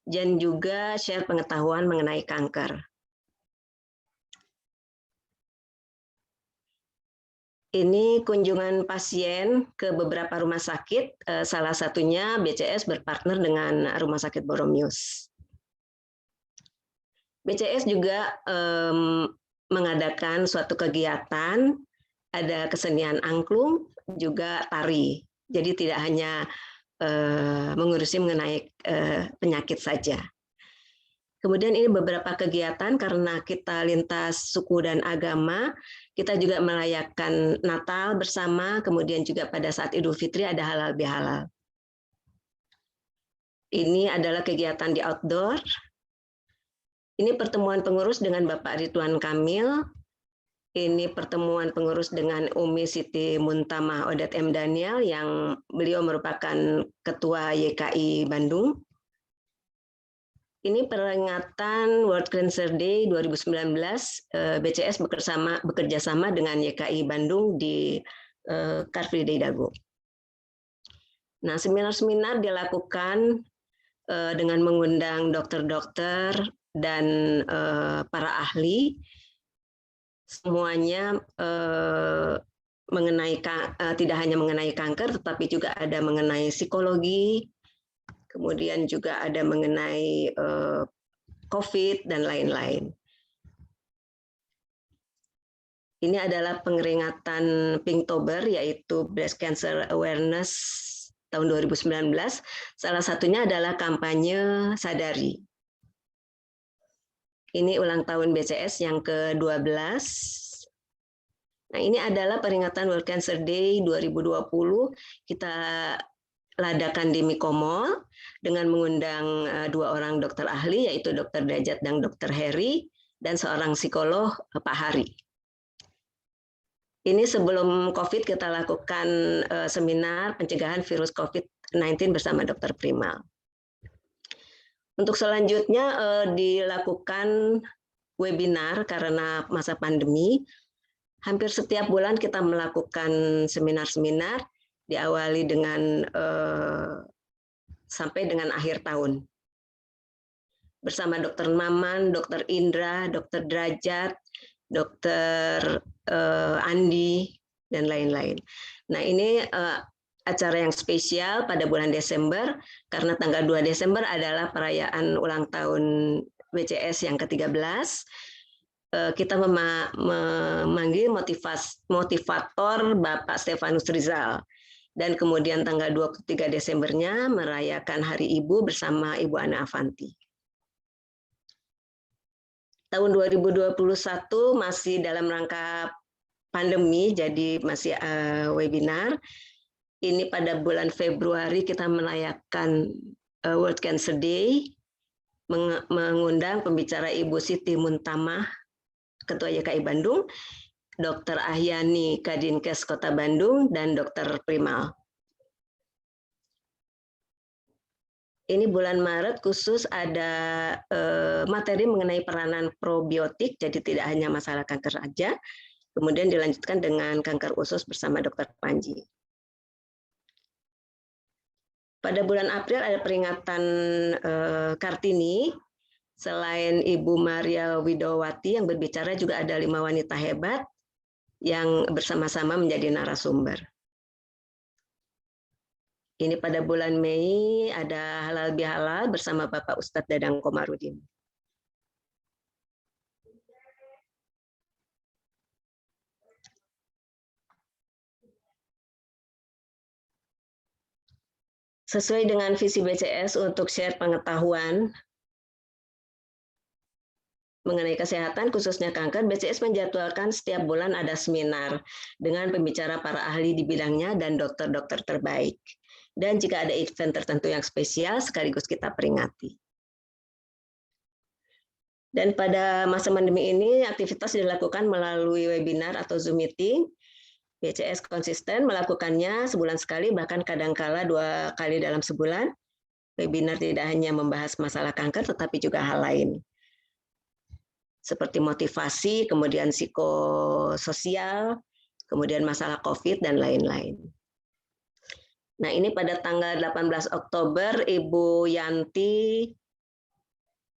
dan juga share pengetahuan mengenai kanker. Ini kunjungan pasien ke beberapa rumah sakit, salah satunya BCS berpartner dengan Rumah Sakit Boromius. BCS juga mengadakan suatu kegiatan, ada kesenian angklung, juga tari. Jadi tidak hanya mengurusi mengenai penyakit saja. Kemudian ini beberapa kegiatan karena kita lintas suku dan agama, kita juga merayakan Natal bersama, kemudian juga pada saat Idul Fitri ada halal bihalal. Ini adalah kegiatan di outdoor. Ini pertemuan pengurus dengan Bapak Ridwan Kamil. Ini pertemuan pengurus dengan Umi Siti Muntamah Odet M. Daniel yang beliau merupakan Ketua YKI Bandung. Ini peringatan World Cancer Day 2019, BCS bekerja sama dengan YKI Bandung di Car Free Day Dago. Nah, seminar-seminar dilakukan dengan mengundang dokter-dokter dan para ahli, semuanya mengenai tidak hanya mengenai kanker, tetapi juga ada mengenai psikologi, kemudian juga ada mengenai COVID dan lain-lain. Ini adalah peringatan Pinktober, yaitu Breast Cancer Awareness tahun 2019. Salah satunya adalah kampanye Sadari. Ini ulang tahun BCS yang ke-12. Nah, ini adalah peringatan World Cancer Day 2020. Kita ladakan di Mikomol dengan mengundang 2 orang dokter ahli, yaitu Dr. Derajat dan Dr. Heri, dan seorang psikolog, Pak Hari. Ini sebelum COVID kita lakukan seminar pencegahan virus COVID-19 bersama Dr. Primal. Untuk selanjutnya dilakukan webinar karena masa pandemi. Hampir setiap bulan kita melakukan seminar-seminar, diawali dengan sampai dengan akhir tahun. Bersama Dr. Maman, Dr. Indra, Dr. Derajat, Dr. Andi, dan lain-lain. Nah, ini acara yang spesial pada bulan Desember, karena tanggal 2 Desember adalah perayaan ulang tahun BCS yang ke-13. Kita memanggil motivator Bapak Stefanus Rizal. Dan kemudian tanggal 23 Desembernya merayakan Hari Ibu bersama Ibu Ana Avanti. Tahun 2021 masih dalam rangka pandemi, jadi masih webinar. Ini pada bulan Februari kita merayakan World Cancer Day, mengundang pembicara Ibu Siti Muntamah, Ketua YKI Bandung, Dr. Ahyani Kadinkes Kota Bandung, dan Dr. Primal. Ini bulan Maret khusus ada materi mengenai peranan probiotik, jadi tidak hanya masalah kanker saja, kemudian dilanjutkan dengan kanker usus bersama Dr. Panji. Pada bulan April ada peringatan Kartini. Selain Ibu Maria Widowati yang berbicara, juga ada 5 wanita hebat yang bersama-sama menjadi narasumber. Ini pada bulan Mei ada Halal Bihalal bersama Bapak Ustadz Dadang Komarudin. Sesuai dengan visi BCS untuk share pengetahuan mengenai kesehatan, khususnya kanker, BCS menjadwalkan setiap bulan ada seminar dengan pembicara para ahli di bidangnya dan dokter-dokter terbaik. Dan jika ada event tertentu yang spesial, sekaligus kita peringati. Dan pada masa pandemi ini, aktivitas dilakukan melalui webinar atau Zoom meeting. BCS konsisten melakukannya sebulan sekali, bahkan kadangkala 2 kali dalam sebulan. Webinar tidak hanya membahas masalah kanker, tetapi juga hal lain, seperti motivasi, kemudian psikososial, kemudian masalah COVID, dan lain-lain. Nah, ini pada tanggal 18 Oktober, Ibu Yanti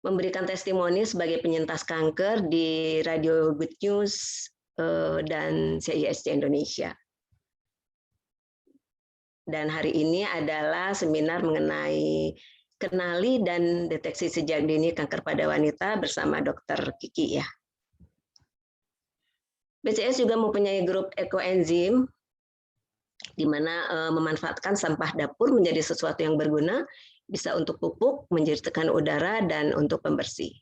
memberikan testimoni sebagai penyintas kanker di Radio Good News dan CISC Indonesia. Dan hari ini adalah seminar mengenai kenali dan deteksi sejak dini kanker pada wanita bersama Dr. Kiki ya. BCS juga mempunyai grup ekoenzim di mana memanfaatkan sampah dapur menjadi sesuatu yang berguna, bisa untuk pupuk, menjernihkan udara, dan untuk pembersih.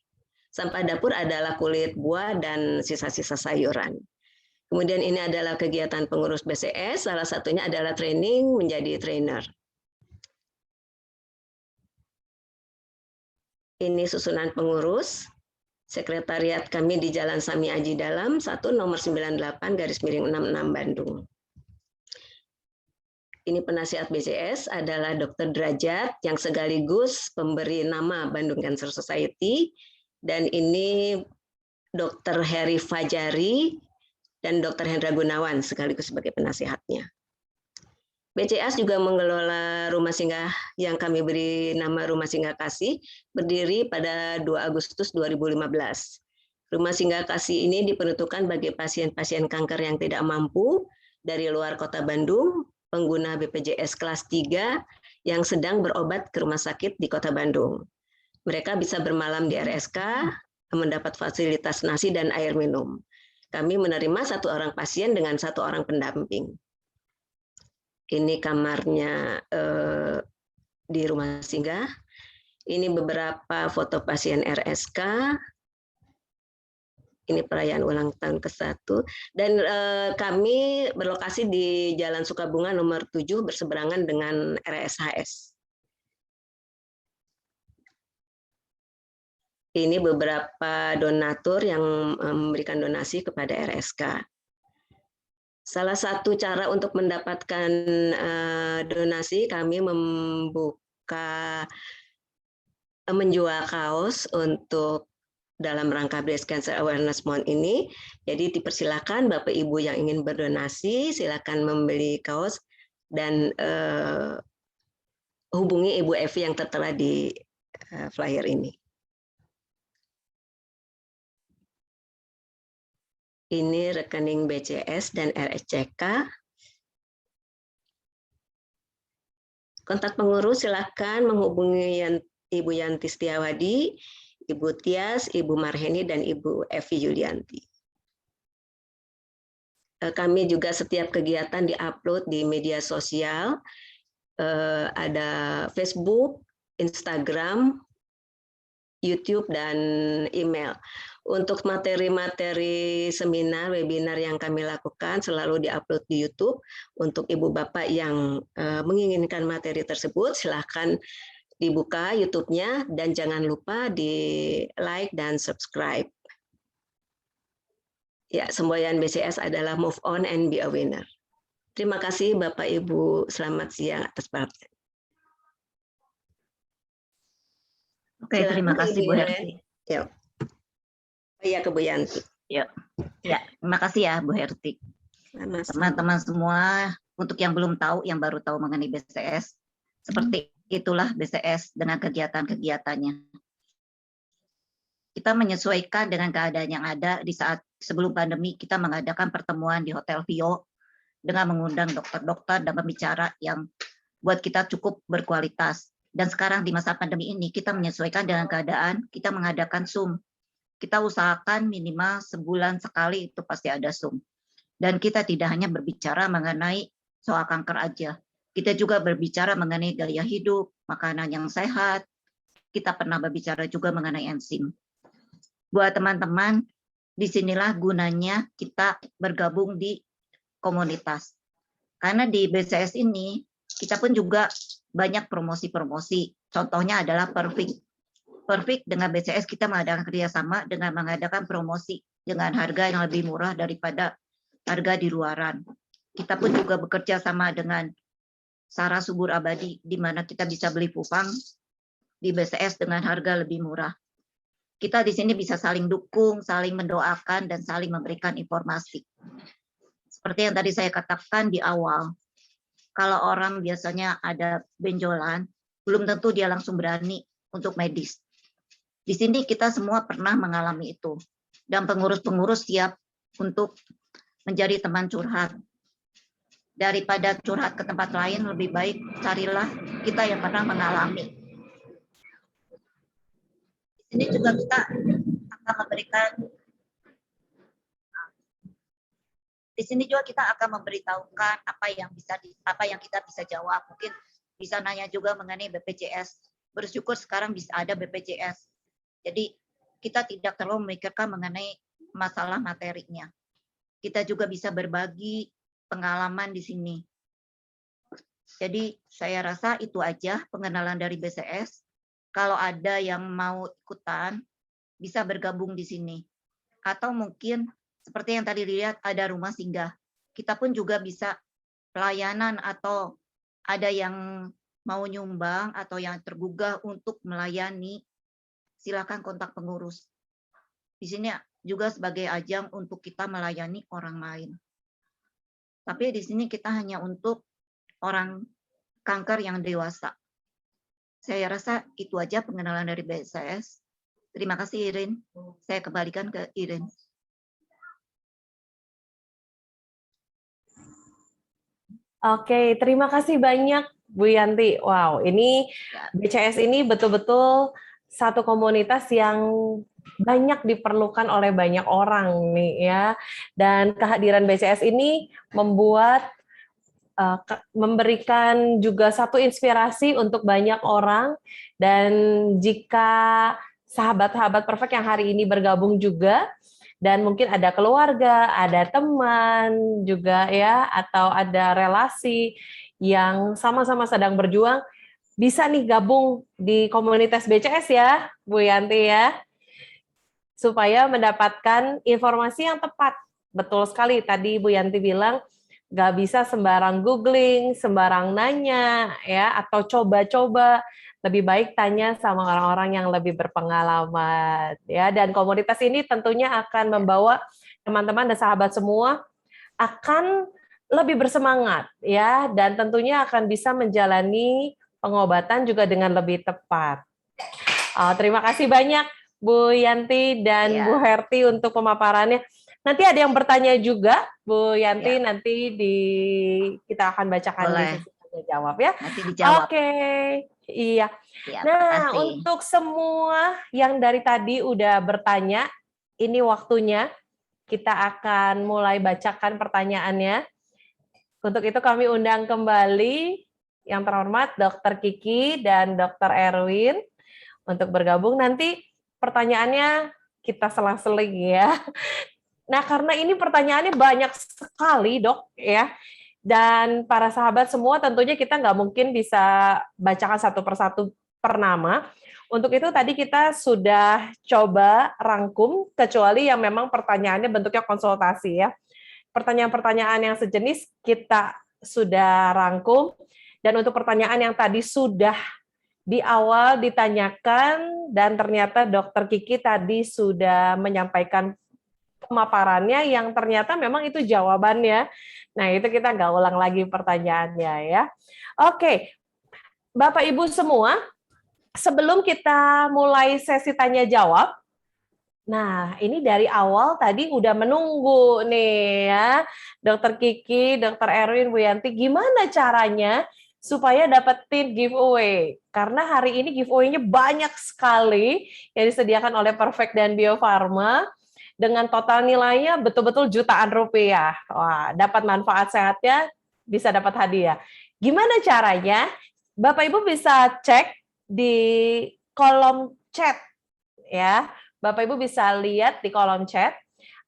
Sampah dapur adalah kulit buah dan sisa-sisa sayuran. Kemudian ini adalah kegiatan pengurus BCS, salah satunya adalah training menjadi trainer. Ini susunan pengurus, sekretariat kami di Jalan Sami Aji Dalam, 1 nomor 98/66 Bandung. Ini penasihat BCS adalah Dr. Derajat yang sekaligus pemberi nama Bandung Cancer Society, dan ini Dr. Heri Fajari dan Dr. Hendra Gunawan sekaligus sebagai penasihatnya. BCS juga mengelola rumah singgah yang kami beri nama Rumah Singgah Kasih, berdiri pada 2 Agustus 2015. Rumah Singgah Kasih ini diperuntukkan bagi pasien-pasien kanker yang tidak mampu dari luar kota Bandung, pengguna BPJS kelas 3 yang sedang berobat ke rumah sakit di kota Bandung. Mereka bisa bermalam di RSK, mendapat fasilitas nasi dan air minum. Kami menerima 1 orang pasien dengan 1 orang pendamping. Ini kamarnya di rumah singgah. Ini beberapa foto pasien RSK. Ini perayaan ulang tahun ke-1. Dan kami berlokasi di Jalan Sukabunga nomor 7 berseberangan dengan RSHS. Ini beberapa donatur yang memberikan donasi kepada RSK. Salah satu cara untuk mendapatkan donasi, kami menjual kaos untuk dalam rangka Breast Cancer Awareness Month ini. Jadi dipersilakan Bapak Ibu yang ingin berdonasi, silakan membeli kaos dan hubungi Ibu Evi yang tertera di flyer ini. Ini rekening BCS dan RSCK. Kontak pengurus silakan menghubungi Ibu Yanti Setiawadi, Ibu Tias, Ibu Marheni, dan Ibu Evi Yulianti. kami juga setiap kegiatan diupload di media sosial, ada Facebook, Instagram, YouTube, dan email. Untuk materi-materi seminar, webinar yang kami lakukan selalu diupload di YouTube. Untuk Ibu Bapak yang menginginkan materi tersebut, silahkan dibuka YouTube-nya dan jangan lupa di like dan subscribe. Ya, semboyan BCS adalah move on and be a winner. Terima kasih Bapak Ibu, selamat siang atas perhatian. Oke, terima kasih Bu Herti. Ya. Iya ke Bu Yanti. Ya, terima kasih ya Bu Herti. Teman-teman semua, untuk yang belum tahu, yang baru tahu mengenai BCS, seperti itulah BCS dengan kegiatan-kegiatannya. Kita menyesuaikan dengan keadaan yang ada. Di saat sebelum pandemi, kita mengadakan pertemuan di Hotel Vio dengan mengundang dokter-dokter dan pembicara yang buat kita cukup berkualitas. Dan sekarang di masa pandemi ini, kita menyesuaikan dengan keadaan, kita mengadakan Zoom. Kita usahakan minimal sebulan sekali itu pasti ada Zoom. Dan kita tidak hanya berbicara mengenai soal kanker aja. Kita juga berbicara mengenai gaya hidup, makanan yang sehat. Kita pernah berbicara juga mengenai enzim. Buat teman-teman, disinilah gunanya kita bergabung di komunitas. Karena di BCS ini, kita pun juga banyak promosi-promosi. Contohnya adalah Perfect. Perfect dengan BCS kita mengadakan kerjasama dengan mengadakan promosi dengan harga yang lebih murah daripada harga di luaran. Kita pun juga bekerja sama dengan Sarah Subur Abadi, di mana kita bisa beli pupang di BCS dengan harga lebih murah. Kita di sini bisa saling dukung, saling mendoakan, dan saling memberikan informasi. Seperti yang tadi saya katakan di awal, kalau orang biasanya ada benjolan, belum tentu dia langsung berani untuk medis. Di sini kita semua pernah mengalami itu. Dan pengurus-pengurus siap untuk menjadi teman curhat. Daripada curhat ke tempat lain, lebih baik carilah kita yang pernah mengalami. Di sini juga kita akan memberikan, di sini juga kita akan memberitahukan apa yang kita bisa jawab. Mungkin bisa nanya juga mengenai BPJS. Bersyukur sekarang bisa ada BPJS. Jadi kita tidak terlalu memikirkan mengenai masalah materinya. Kita juga bisa berbagi pengalaman di sini. Jadi saya rasa itu aja pengenalan dari BCS. Kalau ada yang mau ikutan, bisa bergabung di sini. Atau mungkin seperti yang tadi dilihat ada rumah singgah. Kita pun juga bisa pelayanan atau ada yang mau nyumbang atau yang tergugah untuk melayani, silakan kontak pengurus. Di sini juga sebagai ajang untuk kita melayani orang lain. Tapi di sini kita hanya untuk orang kanker yang dewasa. Saya rasa itu aja pengenalan dari BCS. Terima kasih Irin. Saya kembalikan ke Irin. Oke, terima kasih banyak Bu Yanti. Wow, ini BCS ini betul-betul satu komunitas yang banyak diperlukan oleh banyak orang nih ya. Dan kehadiran BCS ini memberikan juga satu inspirasi untuk banyak orang. Dan jika sahabat-sahabat perfect yang hari ini bergabung juga, dan mungkin ada keluarga, ada teman juga ya, atau ada relasi yang sama-sama sedang berjuang, bisa nih gabung di komunitas BCS ya, Bu Yanti ya, supaya mendapatkan informasi yang tepat. Betul sekali tadi Bu Yanti bilang, nggak bisa sembarang googling, sembarang nanya ya, atau coba-coba. Lebih baik tanya sama orang-orang yang lebih berpengalaman ya. Dan komunitas ini tentunya akan membawa teman-teman dan sahabat semua akan lebih bersemangat ya, dan tentunya akan bisa menjalani pengobatan juga dengan lebih tepat. Terima kasih banyak Bu Yanti dan Bu Herti untuk pemaparannya. Nanti ada yang bertanya juga Bu Yanti, nanti kita akan bacakan di sesi tanya jawab ya. Nanti dijawab. Oke. Iya. Nah, untuk semua yang dari tadi udah bertanya, ini waktunya kita akan mulai bacakan pertanyaannya. Untuk itu kami undang kembali yang terhormat Dr. Kiki dan Dr. Erwin untuk bergabung. Nanti pertanyaannya kita selang-seling ya. Nah, karena ini pertanyaannya banyak sekali, Dok, ya. Dan para sahabat semua tentunya kita nggak mungkin bisa bacakan satu persatu per nama. Untuk itu tadi kita sudah coba rangkum, kecuali yang memang pertanyaannya bentuknya konsultasi ya. Pertanyaan-pertanyaan yang sejenis kita sudah rangkum. Dan untuk pertanyaan yang tadi sudah di awal ditanyakan dan ternyata Dr. Kiki tadi sudah menyampaikan pemaparannya yang ternyata memang itu jawabannya. Nah, itu kita nggak ulang lagi pertanyaannya ya. Oke, Bapak Ibu semua, sebelum kita mulai sesi tanya jawab, nah ini dari awal tadi udah menunggu nih ya, Dr. Kiki, Dr. Erwin, Bu Yanti, gimana caranya supaya dapetin giveaway? Karena hari ini giveaway-nya banyak sekali yang disediakan oleh Perfect dan Bio Farma dengan total nilainya betul-betul jutaan rupiah. Wah, dapat manfaat sehatnya, bisa dapat hadiah. Gimana caranya? Bapak Ibu bisa cek di kolom chat ya. Bapak Ibu bisa lihat di kolom chat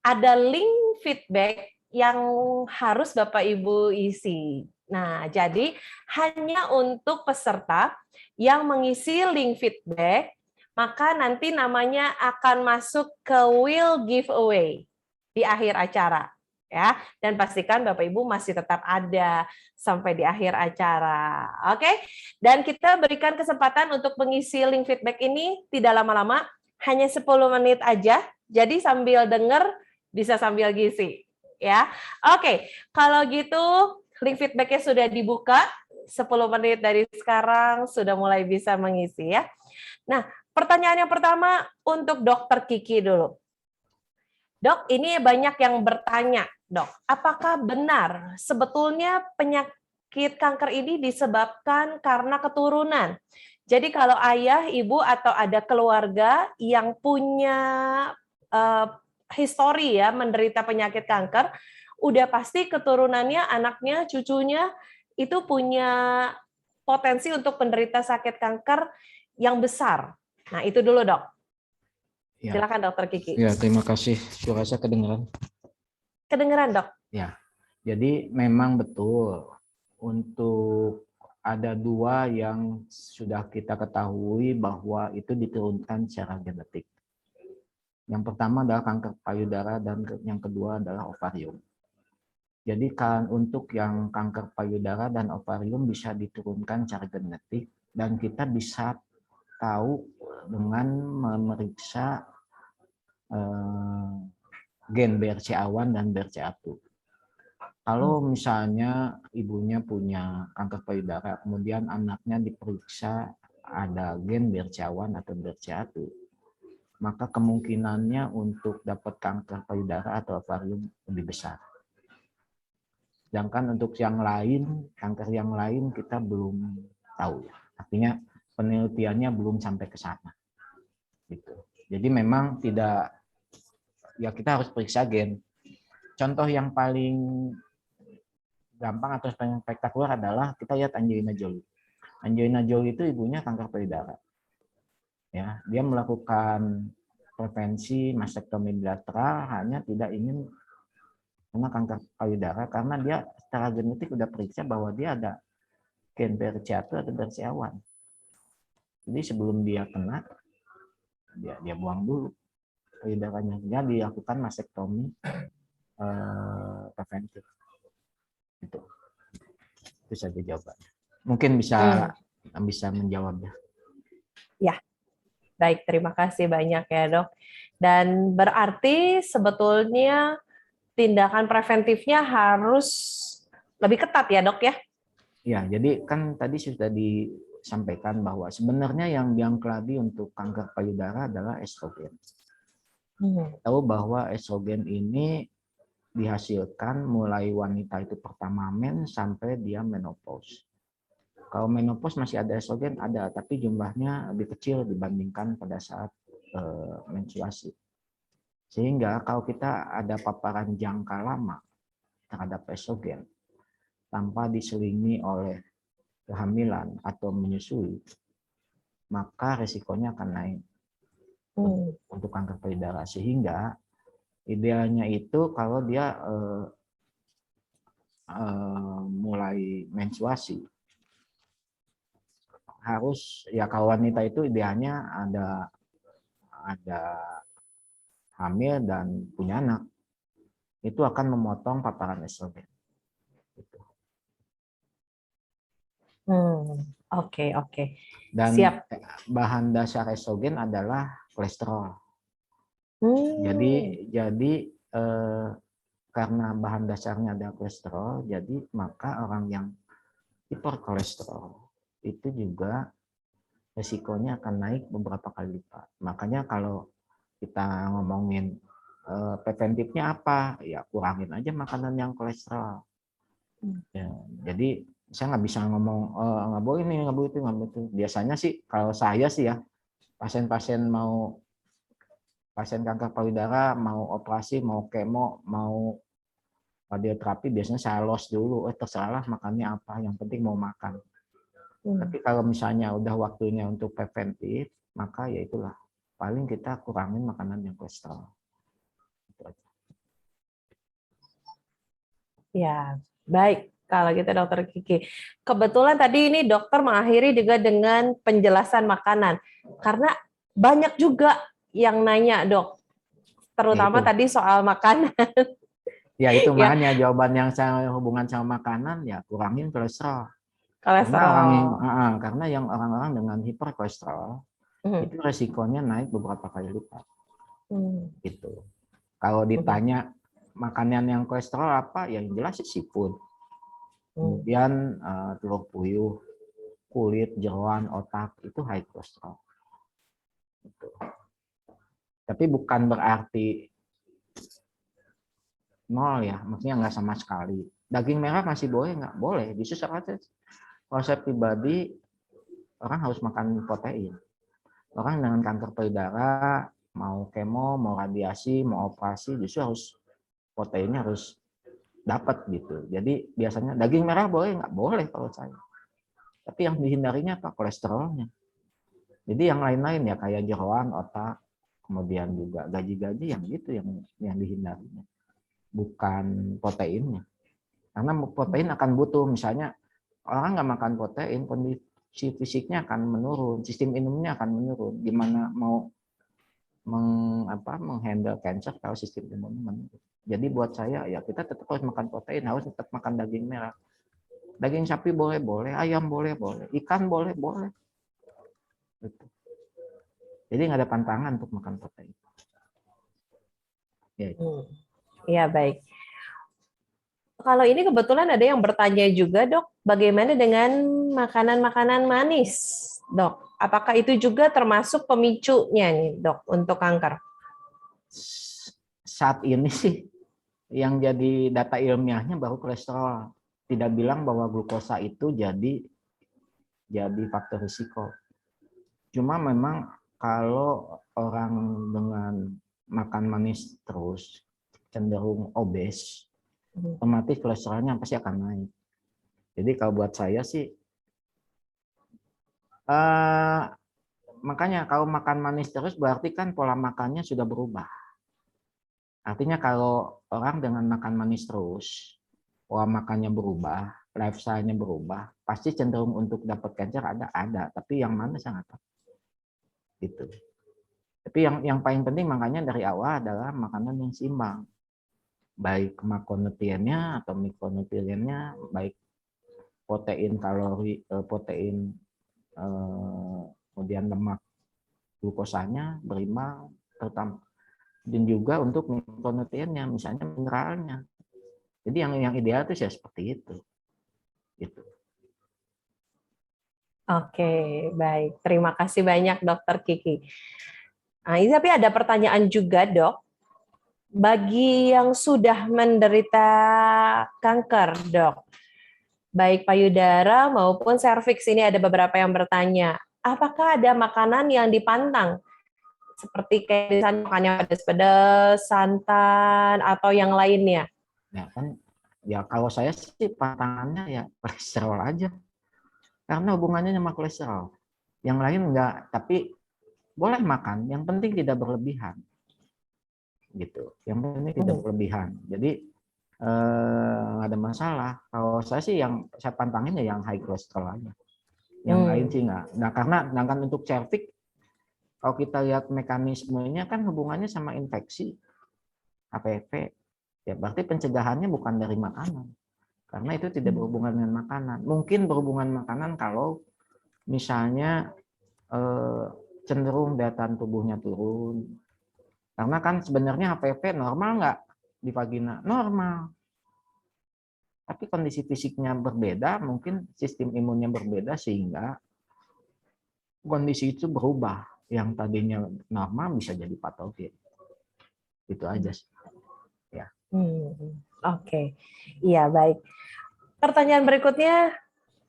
ada link feedback yang harus Bapak Ibu isi. Nah, jadi hanya untuk peserta yang mengisi link feedback, maka nanti namanya akan masuk ke will giveaway di akhir acara. Ya, dan pastikan Bapak Ibu masih tetap ada sampai di akhir acara. Oke? Dan kita berikan kesempatan untuk mengisi link feedback ini tidak lama-lama, hanya 10 menit aja. Jadi sambil dengar bisa sambil ngisi, ya. Oke, kalau gitu link feedback-nya sudah dibuka, 10 menit dari sekarang sudah mulai bisa mengisi ya. Nah, pertanyaan yang pertama untuk Dr. Kiki dulu. Dok, ini banyak yang bertanya, Dok, apakah benar sebetulnya penyakit kanker ini disebabkan karena keturunan? Jadi kalau ayah, ibu, atau ada keluarga yang punya histori ya menderita penyakit kanker, udah pasti keturunannya, anaknya, cucunya itu punya potensi untuk menderita sakit kanker yang besar. Nah, itu dulu, Dok. Ya. Silakan Dokter Kiki. Ya, terima kasih. Suara saya kedengeran. Kedengeran, Dok? Ya, jadi memang betul untuk ada dua yang sudah kita ketahui bahwa itu diturunkan secara genetik. Yang pertama adalah kanker payudara dan yang kedua adalah ovarium. Jadi kan untuk yang kanker payudara dan ovarium bisa diturunkan secara genetik dan kita bisa tahu dengan memeriksa gen BRCA1 dan BRCA2. Kalau misalnya ibunya punya kanker payudara, kemudian anaknya diperiksa ada gen BRCA1 atau BRCA2, maka kemungkinannya untuk dapat kanker payudara atau ovarium lebih besar. Sedangkan untuk yang lain, kanker yang lain kita belum tahu. Artinya penelitiannya belum sampai ke sana. Gitu. Jadi memang tidak, ya kita harus periksa gen. Contoh yang paling gampang atau paling spektakuler adalah kita lihat Angelina Jolie. Angelina Jolie itu ibunya kanker payudara. Ya, dia melakukan prevensi mastektomi bilateral hanya tidak ingin kena kanker payudara karena dia secara genetik udah periksa bahwa dia ada gen BRCA2 atau BRCA1. Jadi sebelum dia kena, dia buang dulu payudaranya, dia dilakukan mastektomi preventif. Itu saja jawabannya. Mungkin bisa menjawabnya. Ya, baik. Terima kasih banyak ya, Dok. Dan berarti sebetulnya tindakan preventifnya harus lebih ketat ya, Dok ya? Ya, jadi kan tadi sudah disampaikan bahwa sebenarnya yang keladi untuk kanker payudara adalah estrogen. Tahu bahwa estrogen ini dihasilkan mulai wanita itu pertama mens sampai dia menopause. Kalau menopause masih ada estrogen, ada, tapi jumlahnya lebih kecil dibandingkan pada saat menstruasi. Sehingga kalau kita ada paparan jangka lama terhadap estrogen tanpa diselingi oleh kehamilan atau menyusui, maka resikonya akan naik untuk kanker payudara. Sehingga idealnya itu kalau dia mulai menstruasi, harus ya kalau wanita itu idealnya ada hamil dan punya anak, itu akan memotong paparan estrogen. Gitu. Oke. Dan Siap. bahan dasar estrogen adalah kolesterol. Jadi karena bahan dasarnya ada kolesterol, jadi maka orang yang hiperkolesterol itu juga resikonya akan naik beberapa kali lipat. Makanya kalau kita ngomongin preventifnya apa, ya kurangin aja makanan yang kolesterol. Ya, jadi saya nggak bisa ngomong nggak boleh ini, nggak boleh itu, nggak boleh itu. Biasanya sih kalau saya sih ya, pasien kanker payudara mau operasi, mau kemo, mau radioterapi, biasanya saya los dulu. Terserahlah makannya apa, yang penting mau makan. Tapi kalau misalnya udah waktunya untuk preventif, maka ya itulah, paling kita kurangin makanan yang kolesterol. Ya, baik. Kalau gitu Dokter Kiki. Kebetulan tadi ini dokter mengakhiri juga dengan penjelasan makanan. Karena banyak juga yang nanya, Dok. Terutama tadi soal makanan. Ya itu makanya jawaban yang saya hubungan sama makanan, ya kurangin kolesterol. Karena yang orang-orang dengan hiperkolesterol itu resikonya naik beberapa kali lipat. Gitu. Kalau ditanya makanan yang kolesterol apa, ya yang jelas seafood. Kemudian telur puyuh, kulit, jeroan, otak itu high kolesterol. Gitu. Tapi bukan berarti nol ya, maksudnya nggak sama sekali. Daging merah masih boleh nggak? Boleh. Justru kalau saya pribadi, orang harus makan protein. Orang dengan kanker payudara, mau kemo, mau radiasi, mau operasi, justru harus proteinnya harus dapat gitu. Jadi biasanya daging merah boleh nggak? Boleh kalau saya. Tapi yang dihindarinya apa? Kolesterolnya. Jadi yang lain-lain ya kayak jeroan, otak, kemudian juga gaji-gaji yang gitu yang dihindarinya. Bukan proteinnya. Karena protein akan butuh, misalnya orang nggak makan protein, kondisi fisiknya akan menurun, sistem imunnya akan menurun. Gimana mau menghandle cancer kalau sistem imunnya menurun. Jadi buat saya ya kita tetap harus makan protein, harus tetap makan daging merah. Daging sapi boleh, ayam boleh, ikan boleh. Gitu. Jadi nggak ada pantangan untuk makan protein. Ya, ya baik. Kalau ini kebetulan ada yang bertanya juga, Dok, bagaimana dengan makanan-makanan manis, Dok? Apakah itu juga termasuk pemicunya nih, Dok, untuk kanker? Saat ini sih yang jadi data ilmiahnya baru kolesterol. Tidak bilang bahwa glukosa itu jadi faktor risiko. Cuma memang kalau orang dengan makan manis terus cenderung obes, otomatis kolesterolnya pasti akan naik. Jadi kalau buat saya sih, makanya kalau makan manis terus berarti kan pola makannya sudah berubah. Artinya kalau orang dengan makan manis terus, pola makannya berubah, lifestyle-nya berubah, pasti cenderung untuk dapat cancer ada. Tapi yang mana saya nggak tahu. Gitu. Tapi yang paling penting makanya dari awal adalah makanan yang seimbang. Baik makronutriennya atau mikronutriennya, baik protein, kalori, kemudian lemak, glukosanya berimbang, terutama dan juga untuk mikronutriennya, misalnya mineralnya. Jadi yang ideal itu ya seperti itu. Gitu. Oke, baik. Terima kasih banyak Dokter Kiki. Nah, ini tapi ada pertanyaan juga, Dok. Bagi yang sudah menderita kanker, Dok, baik payudara maupun serviks, ini ada beberapa yang bertanya, apakah ada makanan yang dipantang seperti kayak misalnya makannya pedas-pedas, santan, atau yang lainnya? Ya kan, ya kalau saya sih pantangannya ya kolesterol aja, karena hubungannya sama kolesterol. Yang lain enggak, tapi boleh makan, yang penting tidak berlebihan, gitu. Yang penting tidak berlebihan. Jadi nggak ada masalah. Kalau saya sih yang saya pantangin ya yang high cholesterol aja. Yang lain sih nggak. Nah karena sedangkan untuk cervix, kalau kita lihat mekanismenya kan hubungannya sama infeksi, HPV. Ya berarti pencegahannya bukan dari makanan. Karena itu tidak berhubungan dengan makanan. Mungkin berhubungan makanan kalau misalnya cenderung daya tahan tubuhnya turun. Karena kan sebenarnya HPV normal nggak di vagina? Normal. Tapi kondisi fisiknya berbeda, mungkin sistem imunnya berbeda sehingga kondisi itu berubah. Yang tadinya normal bisa jadi patogen. Itu aja sih. Ya. Oke. Iya, baik. Pertanyaan berikutnya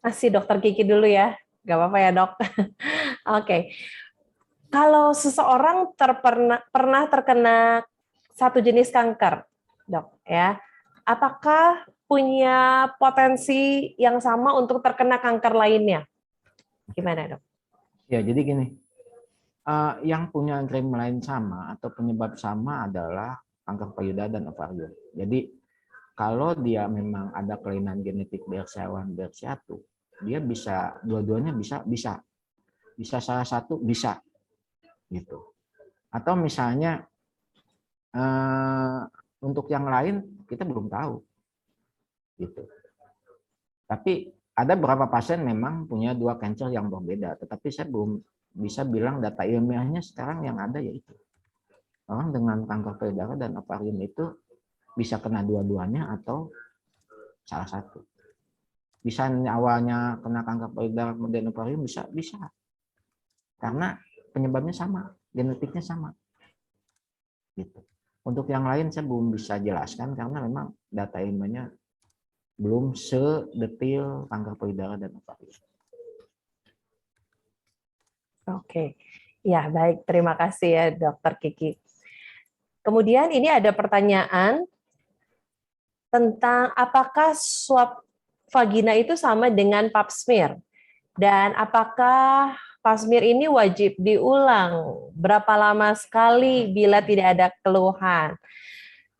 masih Dokter Kiki dulu ya. Gak apa-apa ya, Dok. Oke. Kalau seseorang pernah terkena satu jenis kanker, Dok, ya, apakah punya potensi yang sama untuk terkena kanker lainnya? Gimana, Dok? Ya, jadi gini, yang punya germline sama atau penyebab sama adalah kanker payudara dan ovarium. Jadi kalau dia memang ada kelainan genetik BRCA1, BRCA1, dia bisa dua-duanya bisa salah satu bisa gitu. Atau misalnya untuk yang lain kita belum tahu gitu. Tapi ada beberapa pasien memang punya dua cancer yang berbeda, tetapi saya belum bisa bilang data ilmiahnya sekarang yang ada yaitu orang dengan kanker payudara dan ovarium itu bisa kena dua-duanya atau salah satu. Bisa awalnya kena kanker payudara kemudian ovarium bisa. Karena penyebabnya sama, genetiknya sama. Gitu. Untuk yang lain saya belum bisa jelaskan karena memang data ilmiahnya belum sedetil kanker payudara dan ovarium. Oke. Ya, baik. Terima kasih ya, Dokter Kiki. Kemudian ini ada pertanyaan tentang apakah swab vagina itu sama dengan pap smear? Dan apakah pap smear ini wajib diulang berapa lama sekali bila tidak ada keluhan?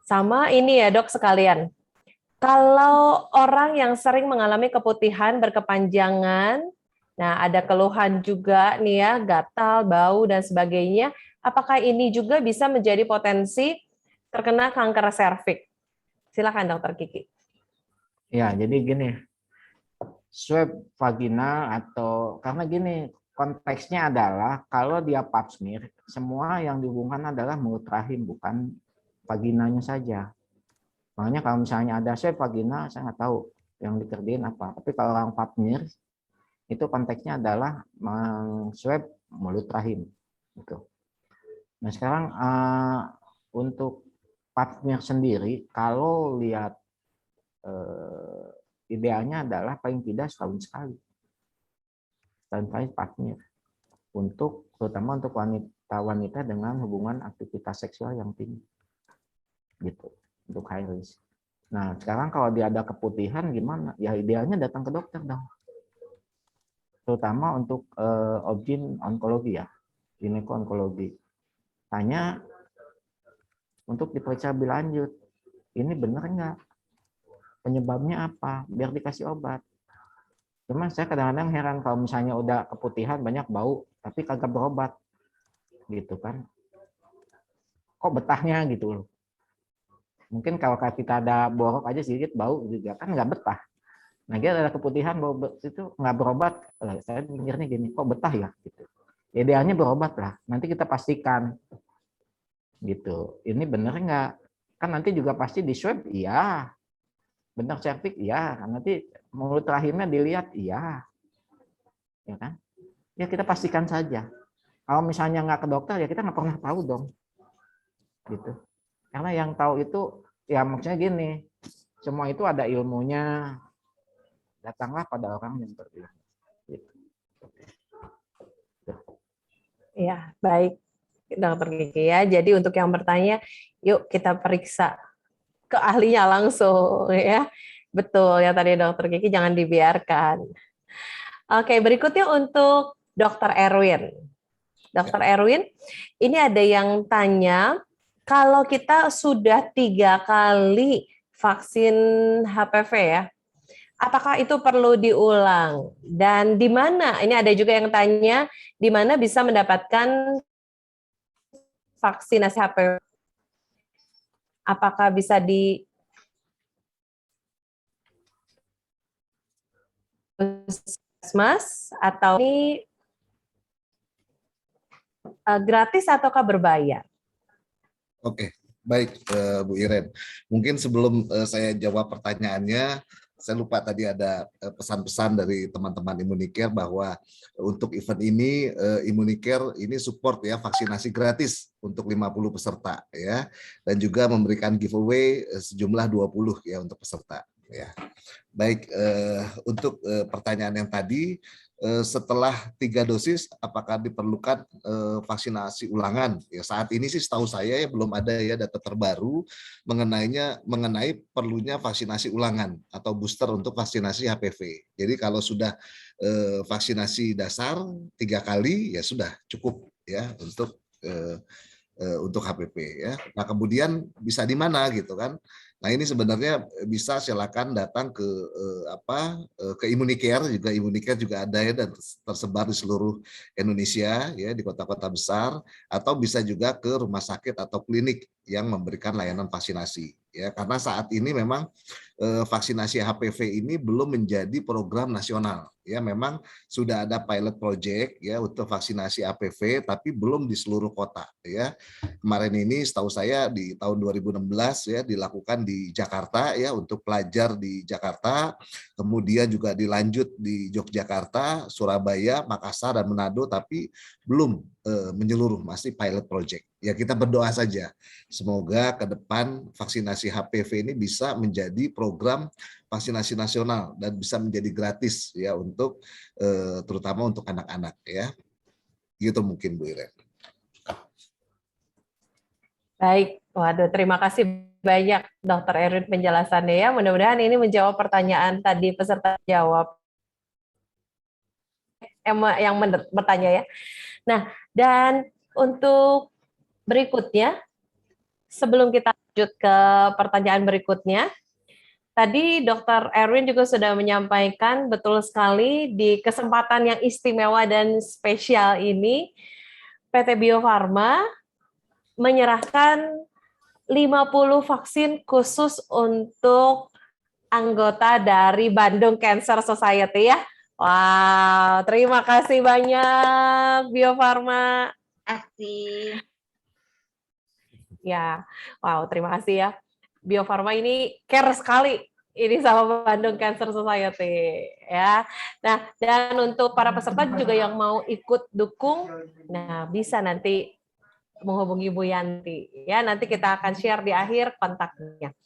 Sama ini ya, Dok, sekalian. Kalau orang yang sering mengalami keputihan berkepanjangan, nah ada keluhan juga nih ya, gatal, bau, dan sebagainya, apakah ini juga bisa menjadi potensi terkena kanker serviks? Silakan Dokter Kiki. Ya, jadi gini, swab vaginal atau karena gini, konteksnya adalah kalau dia pap smear, semua yang dihubungkan adalah mulut rahim, bukan vaginanya saja. Makanya kalau misalnya ada swab vagina, saya nggak tahu yang dikerjain apa. Tapi kalau orang pap smear, itu konteksnya adalah swab mulut rahim. Gitu. Nah sekarang untuk pap smear sendiri, kalau lihat idealnya adalah paling tidak setahun sekali. Setahun sekali pap smear. Terutama untuk wanita dengan hubungan aktivitas seksual yang tinggi. Gitu. Untuk high risk. Nah, sekarang kalau dia ada keputihan gimana? Ya idealnya datang ke dokter dong. Terutama untuk obgyn onkologi ya, gineko-onkologi. Tanya untuk diperiksa lebih lanjut. Ini benar nggak? Penyebabnya apa? Biar dikasih obat. Cuma saya kadang-kadang heran kalau misalnya udah keputihan banyak bau, tapi kagak berobat. Gitu kan. Kok betahnya gitu loh. Mungkin kalau kita ada borok aja sedikit bau juga kan nggak betah. Nah dia ada keputihan bau itu nggak berobat. Saya mikirnya gini, kok betah ya? Gitu. Idealnya berobat lah. Nanti kita pastikan gitu. Ini benar nggak? Kan nanti juga pasti di swab, iya. Benar cervix, iya. Nanti mulut rahimnya dilihat, iya. Ya kan? Ya kita pastikan saja. Kalau misalnya nggak ke dokter ya kita nggak pernah tahu dong. Gitu. Karena yang tahu itu ya maksudnya gini, semua itu ada ilmunya. Datanglah pada orang yang berilmu. Gitu. Ya, baik. Dokter Kiki ya. Jadi untuk yang bertanya, yuk kita periksa ke ahlinya langsung ya. Betul ya tadi Dokter Kiki, jangan dibiarkan. Oke, berikutnya untuk Dokter Erwin. Dokter Erwin, ini ada yang tanya, kalau kita sudah 3 kali vaksin HPV ya, apakah itu perlu diulang? Dan di mana? Ini ada juga yang tanya, di mana bisa mendapatkan vaksinasi HPV? Apakah bisa di puskesmas atau ini gratis ataukah berbayar? Oke, baik Bu Iren. Mungkin sebelum saya jawab pertanyaannya, saya lupa tadi ada pesan-pesan dari teman-teman Immunicare bahwa untuk event ini Immunicare ini support ya vaksinasi gratis untuk 50 peserta ya, dan juga memberikan giveaway sejumlah 20 ya untuk peserta ya. Baik, untuk pertanyaan yang tadi, setelah 3 dosis apakah diperlukan vaksinasi ulangan? Ya saat ini sih setahu saya ya belum ada ya data terbaru mengenai perlunya vaksinasi ulangan atau booster untuk vaksinasi HPV. Jadi kalau sudah vaksinasi dasar 3 kali ya sudah cukup ya untuk HPV ya. Nah kemudian bisa di mana gitu kan? Nah ini sebenarnya bisa silakan datang ke ke Immunicare juga ada ya dan tersebar di seluruh Indonesia ya di kota-kota besar, atau bisa juga ke rumah sakit atau klinik yang memberikan layanan vaksinasi ya, karena saat ini memang vaksinasi HPV ini belum menjadi program nasional ya, memang sudah ada pilot project ya untuk vaksinasi HPV tapi belum di seluruh kota ya. Kemarin ini setahu saya di tahun 2016 ya dilakukan di Jakarta ya untuk pelajar di Jakarta, kemudian juga dilanjut di Yogyakarta, Surabaya, Makassar dan Manado, tapi belum menyeluruh, masih pilot project. Ya kita berdoa saja semoga ke depan vaksinasi HPV ini bisa menjadi program vaksinasi nasional dan bisa menjadi gratis ya untuk terutama untuk anak-anak ya. Gitu mungkin Bu Iren. Baik, waduh terima kasih banyak Dokter Erwin penjelasannya ya. Mudah-mudahan ini menjawab pertanyaan tadi peserta jawab yang bertanya ya. Nah, dan untuk berikutnya, sebelum kita lanjut ke pertanyaan berikutnya, tadi Dokter Erwin juga sudah menyampaikan betul sekali di kesempatan yang istimewa dan spesial ini, PT Bio Farma menyerahkan 50 vaksin khusus untuk anggota dari Bandung Cancer Society ya. Wow, terima kasih banyak Bio Farma. Terima kasih. Ya, wow, terima kasih ya. Bio Farma ini care sekali ini sama Bandung Cancer Society ya. Nah, dan untuk para peserta juga yang mau ikut dukung, nah bisa nanti menghubungi Bu Yanti ya. Nanti kita akan share di akhir kontaknya.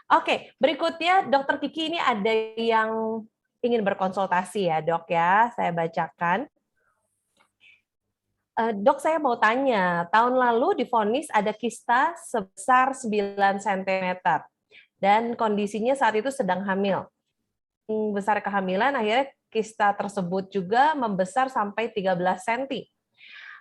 Oke, berikutnya Dokter Kiki ini ada yang ingin berkonsultasi ya, Dok ya. Saya bacakan. Dok, saya mau tanya, tahun lalu divonis ada kista sebesar 9 cm dan kondisinya saat itu sedang hamil. Besar kehamilan, akhirnya kista tersebut juga membesar sampai 13 cm.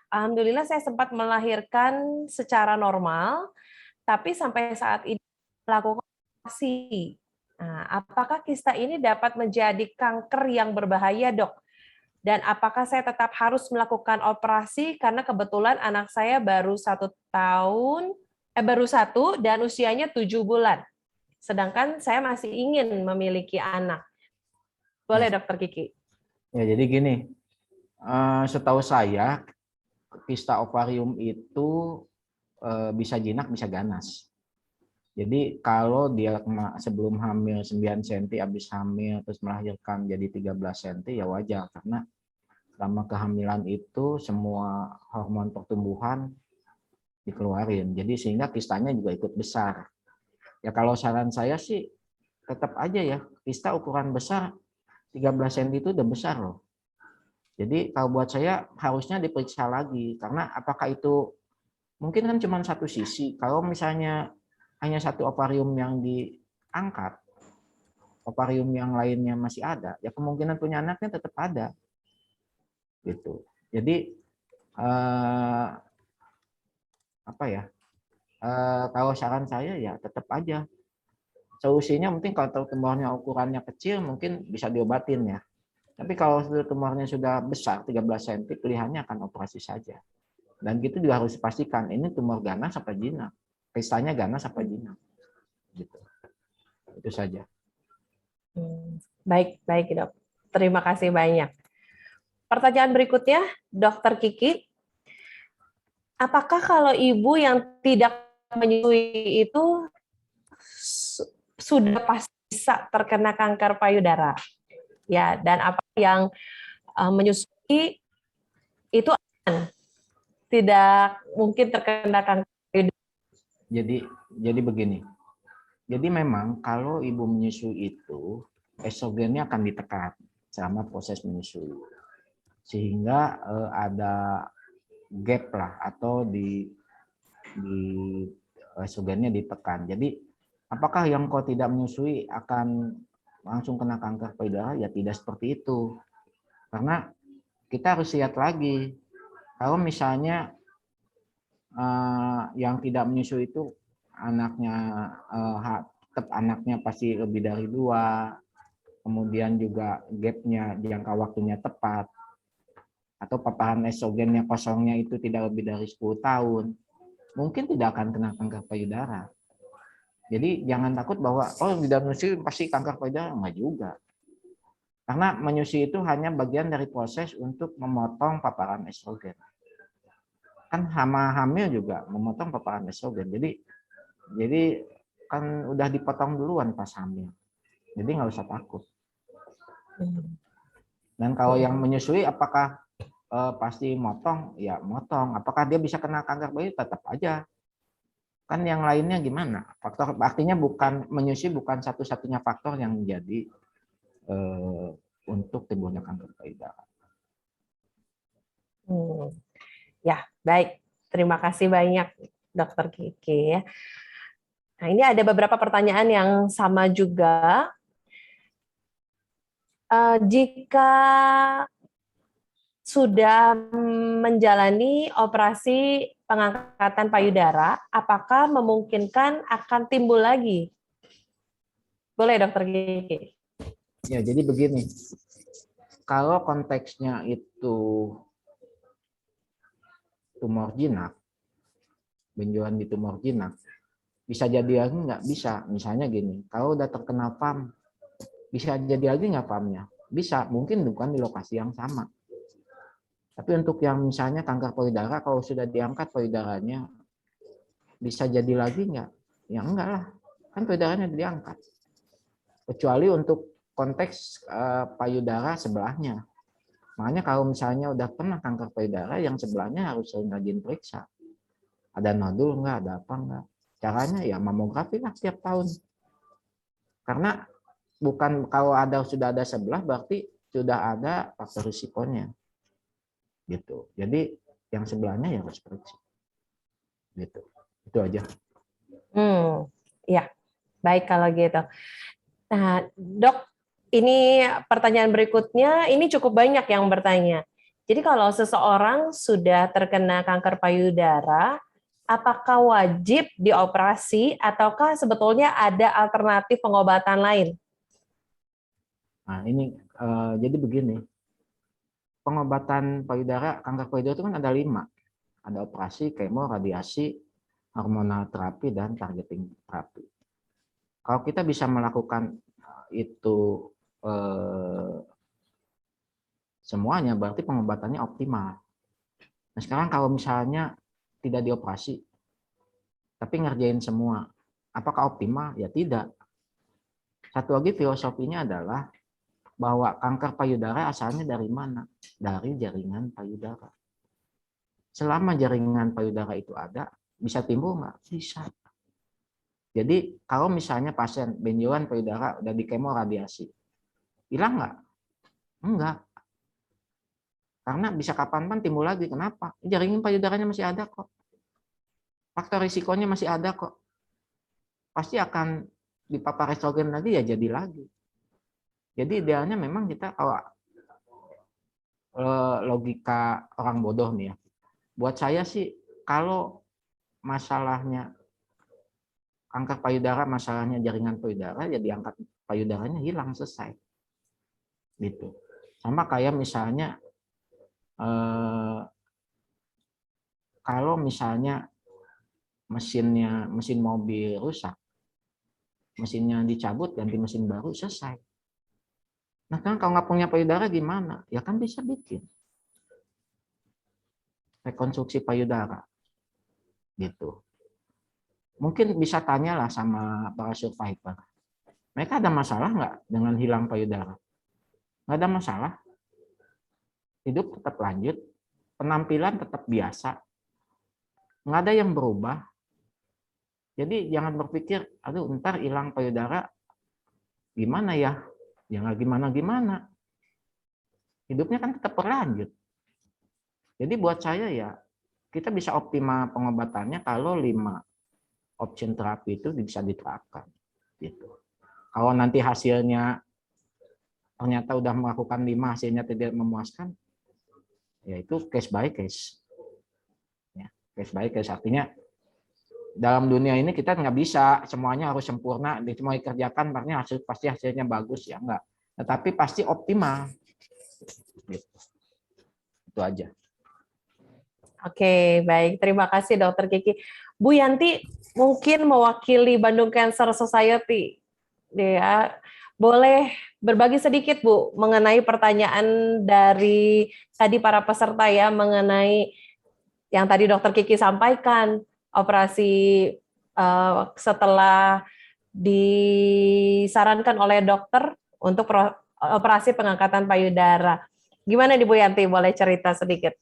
Alhamdulillah saya sempat melahirkan secara normal, tapi sampai saat ini melakukan operasi. Nah, apakah kista ini dapat menjadi kanker yang berbahaya, Dok? Dan apakah saya tetap harus melakukan operasi karena kebetulan anak saya baru 1 dan usianya 7 bulan. Sedangkan saya masih ingin memiliki anak. Boleh, Dokter Kiki? Ya, jadi gini, setahu saya kista ovarium itu bisa jinak, bisa ganas. Jadi kalau dia sebelum hamil 9 cm, habis hamil terus melahirkan jadi 13 cm, ya wajar karena selama kehamilan itu semua hormon pertumbuhan dikeluarin. Jadi sehingga kistanya juga ikut besar. Ya kalau saran saya sih tetap aja ya, kista ukuran besar 13 cm itu udah besar loh. Jadi kalau buat saya harusnya diperiksa lagi karena apakah itu mungkin kan cuma satu sisi. Kalau misalnya hanya satu ovarium yang diangkat, ovarium yang lainnya masih ada, ya kemungkinan punya anaknya tetap ada. Gitu. Jadi apa ya? Kalau saran saya ya tetap aja. Solusinya mungkin kalau tumornya ukurannya kecil mungkin bisa diobatin ya. Tapi kalau tumornya sudah besar 13 cm, pilihannya akan operasi saja. Dan gitu juga harus dipastikan ini tumor ganas apa jinak. Pestanya ganas apa jinak. Gitu. Itu saja. Baik, baik Dok. Terima kasih banyak. Pertanyaan berikutnya, Dokter Kiki. Apakah kalau ibu yang tidak menyusui itu sudah pasti bisa terkena kanker payudara? Ya, dan apa yang menyusui itu tidak mungkin terkena kanker payudara? Jadi begini. Jadi memang kalau ibu menyusui itu estrogennya akan ditekan selama proses menyusui. Sehingga ada gap lah atau di estrogennya ditekan. Jadi apakah yang kau tidak menyusui akan langsung kena kanker payudara? Ya tidak seperti itu. Karena kita harus lihat lagi. Kalau misalnya yang tidak menyusui itu anaknya tetap anaknya pasti lebih dari 2, kemudian juga gapnya jangka waktunya tepat, atau paparan estrogennya kosongnya itu tidak lebih dari 10 tahun, mungkin tidak akan kena kanker payudara. Jadi jangan takut bahwa tidak menyusui pasti kanker payudara, enggak juga. Karena menyusui itu hanya bagian dari proses untuk memotong paparan estrogen. Kan hamil juga memotong paparan estrogen. Jadi kan udah dipotong duluan pas hamil. Jadi nggak usah takut. Dan kalau yang menyusui apakah pasti motong? Ya motong. Apakah dia bisa kena kanker payudara? Tetap aja. Kan yang lainnya gimana? Faktor artinya bukan menyusui bukan satu-satunya faktor yang menjadi untuk timbulnya kanker payudara. Ya, baik. Terima kasih banyak, Dokter Kiki. Nah, ini ada beberapa pertanyaan yang sama juga. Jika sudah menjalani operasi pengangkatan payudara, apakah memungkinkan akan timbul lagi? Boleh, Dokter Kiki? Ya, jadi begini. Kalau konteksnya itu tumor jinak, benjolan di tumor jinak, bisa jadi lagi nggak? Bisa. Misalnya gini, kalau udah terkena PAM, bisa jadi lagi nggak PAM-nya? Bisa, mungkin bukan di lokasi yang sama. Tapi untuk yang misalnya kanker payudara, kalau sudah diangkat payudaranya, bisa jadi lagi nggak? Ya enggak lah, kan payudaranya diangkat. Kecuali untuk konteks payudara sebelahnya. Makanya kalau misalnya udah pernah kanker payudara, yang sebelahnya harus sering rajin periksa. Ada nodul nggak, ada apa nggak. Caranya ya mamografi lah tiap tahun. Karena bukan kalau sudah ada sebelah berarti sudah ada faktor risikonya. Gitu. Jadi yang sebelahnya ya harus periksa. Gitu. Itu aja. Ya, baik kalau gitu. Nah, Dok, ini pertanyaan berikutnya, ini cukup banyak yang bertanya. Jadi kalau seseorang sudah terkena kanker payudara, apakah wajib dioperasi ataukah sebetulnya ada alternatif pengobatan lain? Nah, ini jadi begini. Pengobatan payudara, kanker payudara itu kan ada 5. Ada operasi, kemo, radiasi, hormonal terapi, dan targeting terapi. Kalau kita bisa melakukan itu semuanya, berarti pengobatannya optimal. Nah, sekarang kalau misalnya tidak dioperasi, tapi ngerjain semua, apakah optimal? Ya tidak. Satu lagi filosofinya adalah bahwa kanker payudara asalnya dari mana? Dari jaringan payudara. Selama jaringan payudara itu ada, bisa timbul nggak? Bisa. Jadi kalau misalnya pasien benjolan payudara udah di kemo radiasi, hilang nggak? Enggak. Karena bisa kapan-kapan timbul lagi. Kenapa? Jaringan payudaranya masih ada kok. faktor risikonya masih ada kok. Pasti akan dipapar estrogen lagi ya jadi lagi. Jadi idealnya memang kita kalau logika orang bodoh nih ya. Buat saya sih kalau masalahnya kanker payudara, masalahnya jaringan payudara, ya diangkat payudaranya hilang selesai. Gitu. Sama kayak misalnya kalau misalnya mesin mobil rusak, mesinnya dicabut ganti mesin baru selesai. Nah kan kalau nggak punya payudara gimana? Ya kan bisa bikin rekonstruksi payudara, gitu. Mungkin bisa tanyalah sama para survivor. Mereka ada masalah nggak dengan hilang payudara? Nggak ada masalah. Hidup tetap lanjut, penampilan tetap biasa, nggak ada yang berubah. Jadi jangan berpikir, aduh ntar hilang payudara, gimana ya? Ya nggak gimana-gimana. Hidupnya kan tetap berlanjut. Jadi buat saya ya, kita bisa optimal pengobatannya kalau 5 option terapi itu bisa diterapkan. Gitu. Kalau nanti hasilnya ternyata udah melakukan 5 hasilnya tidak memuaskan, ya itu case by case. Ya, case by case artinya dalam dunia ini kita nggak bisa semuanya harus sempurna, semua dikerjakan makanya pasti hasilnya bagus ya enggak. Tetapi pasti optimal. Gitu. Itu aja. Oke, baik. Terima kasih Dokter Kiki. Bu Yanti mungkin mewakili Bandung Cancer Society. Ya, boleh berbagi sedikit Bu mengenai pertanyaan dari tadi para peserta ya mengenai yang tadi Dokter Kiki sampaikan, operasi setelah disarankan oleh dokter untuk operasi pengangkatan payudara. Gimana nih Bu Yanti, boleh cerita sedikit?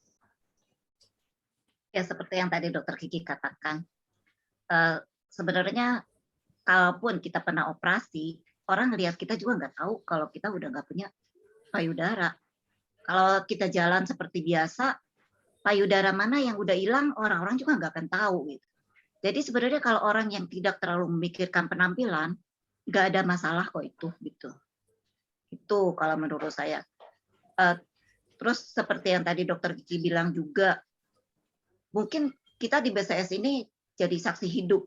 Ya seperti yang tadi Dokter Kiki katakan, sebenarnya kalaupun kita pernah operasi, orang lihat kita juga nggak tahu kalau kita udah nggak punya payudara. Kalau kita jalan seperti biasa, payudara mana yang udah hilang, orang-orang juga nggak akan tahu. Gitu. Jadi sebenarnya kalau orang yang tidak terlalu memikirkan penampilan, nggak ada masalah kok itu. Gitu. Itu kalau menurut saya. Terus seperti yang tadi Dokter Kiki bilang juga, mungkin kita di BCS ini jadi saksi hidup.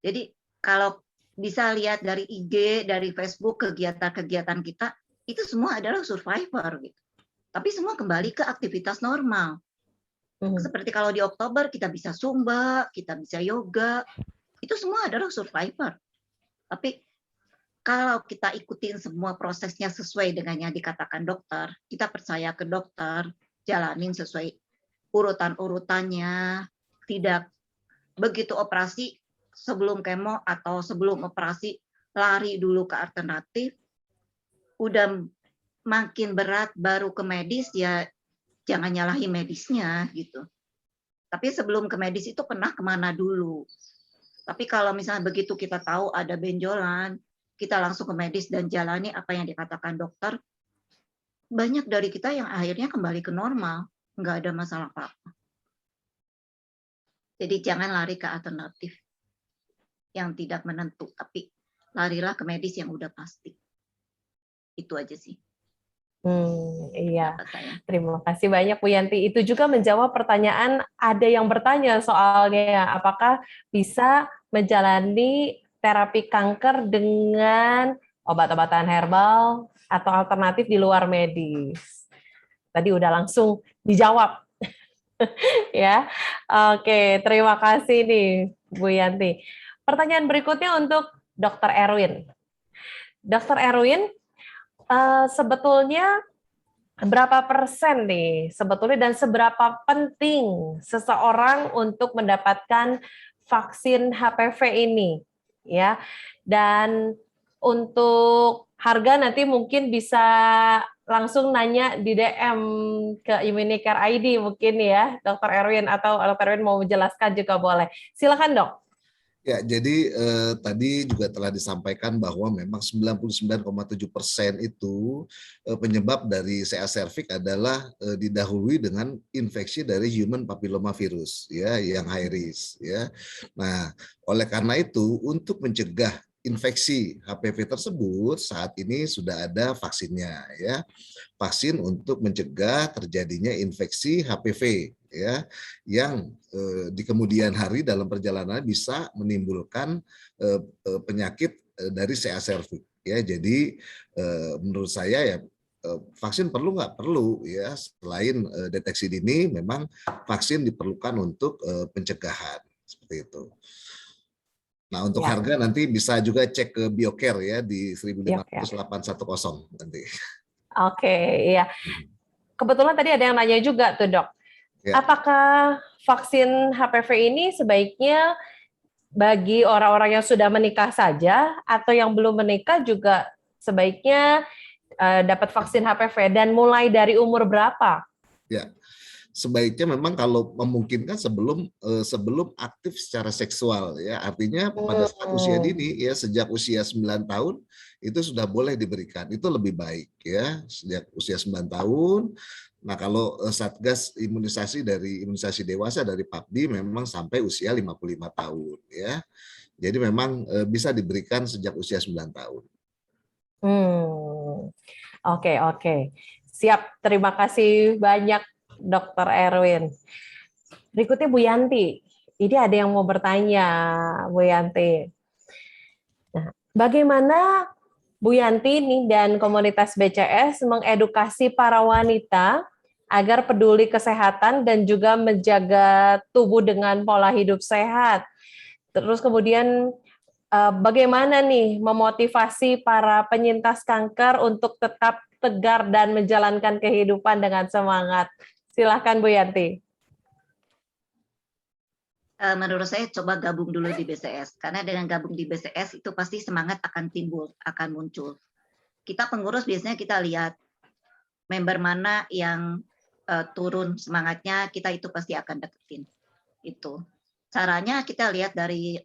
Jadi kalau bisa lihat dari IG, dari Facebook, kegiatan-kegiatan kita, itu semua adalah survivor. Gitu. Tapi semua kembali ke aktivitas normal. Seperti kalau di Oktober kita bisa Zumba, kita bisa yoga, itu semua adalah survivor. Tapi kalau kita ikutin semua prosesnya sesuai dengan yang dikatakan dokter, kita percaya ke dokter, jalanin sesuai urutan-urutannya, tidak begitu operasi sebelum kemo atau sebelum operasi lari dulu ke alternatif, udah makin berat baru ke medis ya jangan nyalahi medisnya gitu. Tapi sebelum ke medis itu pernah kemana dulu. Tapi kalau misalnya begitu kita tahu ada benjolan, kita langsung ke medis dan jalani apa yang dikatakan dokter, banyak dari kita yang akhirnya kembali ke normal. Nggak ada masalah apa-apa. Jadi jangan lari ke alternatif yang tidak menentu, tapi larilah ke medis yang udah pasti. Itu aja sih. Iya, terima kasih banyak Bu Yanti. Itu juga menjawab pertanyaan, ada yang bertanya soalnya, apakah bisa menjalani terapi kanker dengan obat-obatan herbal atau alternatif di luar medis. Tadi udah langsung dijawab. Ya, oke, terima kasih nih Bu Yanti. Pertanyaan berikutnya untuk Dr. Erwin. Dr. Erwin, sebetulnya berapa persen nih sebetulnya dan seberapa penting seseorang untuk mendapatkan vaksin HPV ini, ya? Dan untuk harga nanti mungkin bisa langsung nanya di DM ke Immunicare ID mungkin ya, Dr. Erwin, atau Dr. Erwin mau menjelaskan juga boleh. Silakan Dok. Ya, jadi tadi juga telah disampaikan bahwa memang 99,7% itu penyebab dari CA cervix adalah didahului dengan infeksi dari human papilloma virus, ya, yang high risk, ya. Nah, oleh karena itu untuk mencegah infeksi HPV tersebut saat ini sudah ada vaksinnya, ya, vaksin untuk mencegah terjadinya infeksi HPV, ya, yang di kemudian hari dalam perjalanan bisa menimbulkan penyakit dari CA cervix, ya. Jadi menurut saya ya vaksin perlu nggak perlu, ya, selain deteksi dini memang vaksin diperlukan untuk pencegahan seperti itu. Nah, untuk Ya, harga nanti bisa juga cek ke Biocare ya di ya, ya. 1.500.810 nanti. Oke, iya. Kebetulan tadi ada yang nanya juga tuh, Dok. Ya. Apakah vaksin HPV ini sebaiknya bagi orang-orang yang sudah menikah saja atau yang belum menikah juga sebaiknya dapat vaksin HPV, dan mulai dari umur berapa? Ya, sebaiknya memang kalau memungkinkan sebelum aktif secara seksual, ya, artinya pada saat usia dini, ya, sejak usia 9 tahun itu sudah boleh diberikan, itu lebih baik, ya, sejak usia 9 tahun. Nah, kalau Satgas imunisasi dari imunisasi dewasa dari PAPDI memang sampai usia 55 tahun, ya. Jadi memang bisa diberikan sejak usia 9 tahun. Oke, oke. Siap, terima kasih banyak Dokter Erwin. Berikutnya Bu Yanti. Ini ada yang mau bertanya, Bu Yanti. Nah, bagaimana Bu Yanti nih dan komunitas BCS mengedukasi para wanita agar peduli kesehatan dan juga menjaga tubuh dengan pola hidup sehat? Terus kemudian bagaimana nih memotivasi para penyintas kanker untuk tetap tegar dan menjalankan kehidupan dengan semangat? Silahkan Bu Yanti. Menurut saya coba gabung dulu di BCS, karena dengan gabung di BCS itu pasti semangat akan timbul, akan muncul. Kita pengurus biasanya kita lihat member mana yang turun semangatnya, kita itu pasti akan deketin. Itu caranya kita lihat dari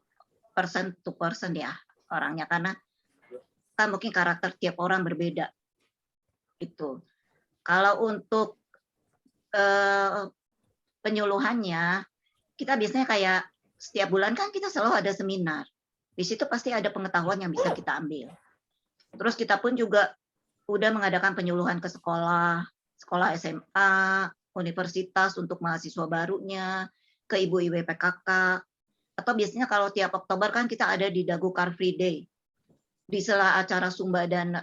person to person ya orangnya, karena kan mungkin karakter tiap orang berbeda. Itu kalau untuk penyuluhannya, kita biasanya kayak setiap bulan kan kita selalu ada seminar. Di situ pasti ada pengetahuan yang bisa kita ambil. Terus kita pun juga udah mengadakan penyuluhan ke sekolah, sekolah SMA, universitas untuk mahasiswa barunya, ke ibu-ibu PKK, atau biasanya kalau tiap Oktober kan kita ada di Dagu Car Free Day. Di sela acara Sumba dan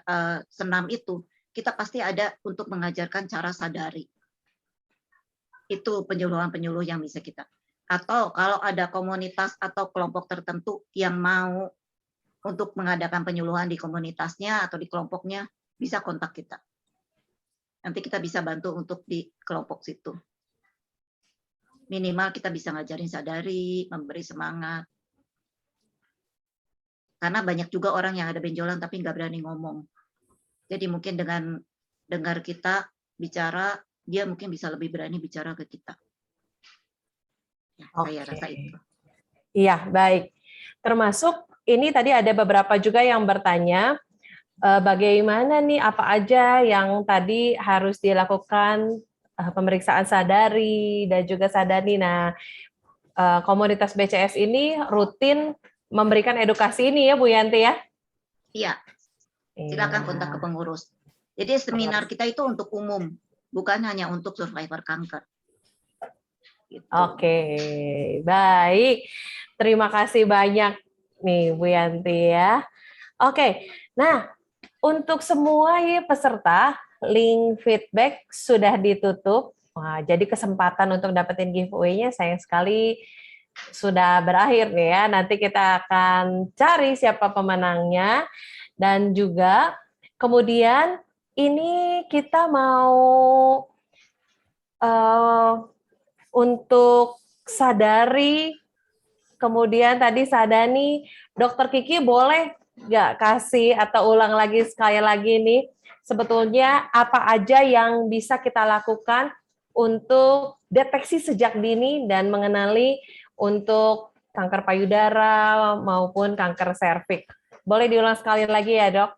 senam itu, kita pasti ada untuk mengajarkan cara sadari. Itu penyuluhan-penyuluh yang bisa kita. Atau kalau ada komunitas atau kelompok tertentu yang mau untuk mengadakan penyuluhan di komunitasnya atau di kelompoknya, bisa kontak kita. Nanti kita bisa bantu untuk di kelompok situ. Minimal kita bisa ngajarin sadari, memberi semangat. Karena banyak juga orang yang ada benjolan tapi nggak berani ngomong. Jadi mungkin dengan dengar kita bicara, dia mungkin bisa lebih berani bicara ke kita. Ya, saya rasa itu. Iya, baik. Termasuk ini tadi ada beberapa juga yang bertanya, bagaimana nih apa aja yang tadi harus dilakukan pemeriksaan sadari dan juga sadani. Nah, komunitas BCS ini rutin memberikan edukasi ini ya Bu Yanti ya? Iya, silakan kontak ke pengurus. Jadi seminar kita itu untuk umum, bukan hanya untuk survivor kanker. Gitu. Oke, baik. Terima kasih banyak nih Bu Yanti ya. Oke, nah untuk semua ya peserta, link feedback sudah ditutup. Wah, jadi kesempatan untuk dapetin giveaway-nya sayang sekali sudah berakhir nih ya. Nanti kita akan cari siapa pemenangnya. Dan juga kemudian ini kita mau untuk sadari, kemudian tadi sadani, Dokter Kiki boleh nggak kasih atau ulang lagi sekali lagi nih, sebetulnya apa aja yang bisa kita lakukan untuk deteksi sejak dini dan mengenali untuk kanker payudara maupun kanker serviks. Boleh diulang sekali lagi ya, Dok?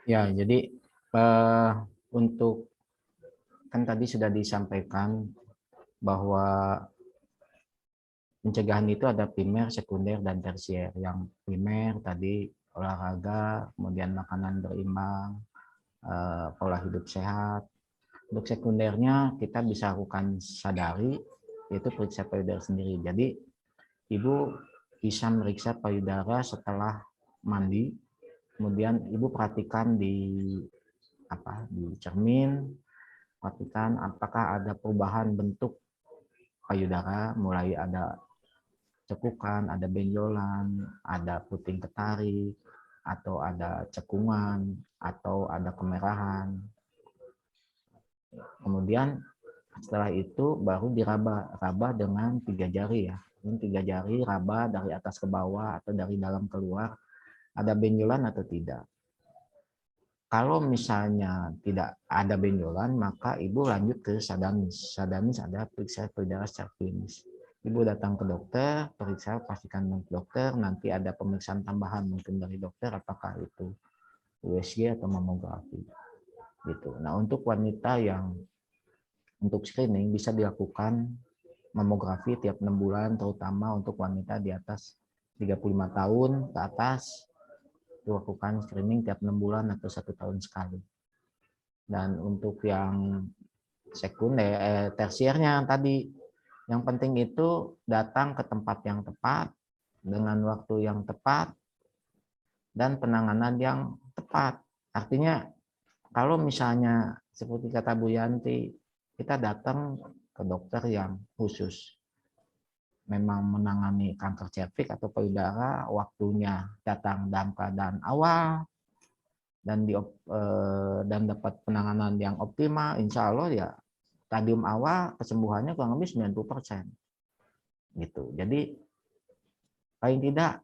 Ya, jadi untuk kan tadi sudah disampaikan bahwa pencegahan itu ada primer, sekunder, dan tersier. Yang primer tadi olahraga, kemudian makanan berimbang, pola hidup sehat. Untuk sekundernya kita bisa lakukan sadari, yaitu periksa payudara sendiri. Jadi ibu bisa meriksa payudara setelah mandi, kemudian ibu perhatikan di cermin, perhatikan apakah ada perubahan bentuk payudara, mulai ada cekukan, ada benjolan, ada puting ketarik, atau ada cekungan, atau ada kemerahan. Kemudian setelah itu baru diraba dengan 3 jari ya. Ini 3 jari raba dari atas ke bawah atau dari dalam keluar, ada benjolan atau tidak. Kalau misalnya tidak ada benjolan, maka ibu lanjut ke sadamis. Sadamis ada periksa payudara secara klinis. Ibu datang ke dokter, periksa, pastikan dengan dokter, nanti ada pemeriksaan tambahan mungkin dari dokter, apakah itu USG atau mamografi. Gitu. Nah, untuk wanita yang untuk screening bisa dilakukan mamografi tiap 6 bulan, terutama untuk wanita di atas 35 tahun ke atas, dilakukan screening tiap 6 bulan atau 1 tahun sekali. Dan untuk yang sekunder, tersiernya tadi, yang penting itu datang ke tempat yang tepat, dengan waktu yang tepat, dan penanganan yang tepat. Artinya, kalau misalnya seperti kata Bu Yanti, kita datang ke dokter yang khusus memang menangani kanker cervix atau payudara, waktunya datang dalam keadaan awal dan dapat penanganan yang optimal, insya Allah ya stadium awal kesembuhannya kurang lebih 90%. Gitu. Jadi paling tidak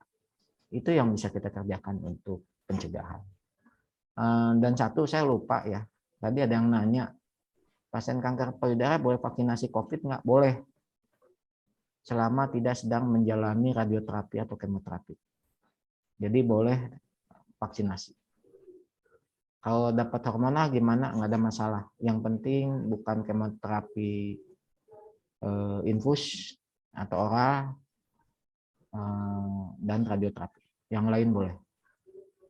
itu yang bisa kita kerjakan untuk pencegahan. Dan satu saya lupa ya, tadi ada yang nanya, pasien kanker payudara boleh vaksinasi COVID nggak? Boleh, selama tidak sedang menjalani radioterapi atau kemoterapi. Jadi boleh vaksinasi. Kalau dapat hormonal gimana? Nggak ada masalah. Yang penting bukan kemoterapi infus atau oral dan radioterapi. Yang lain boleh.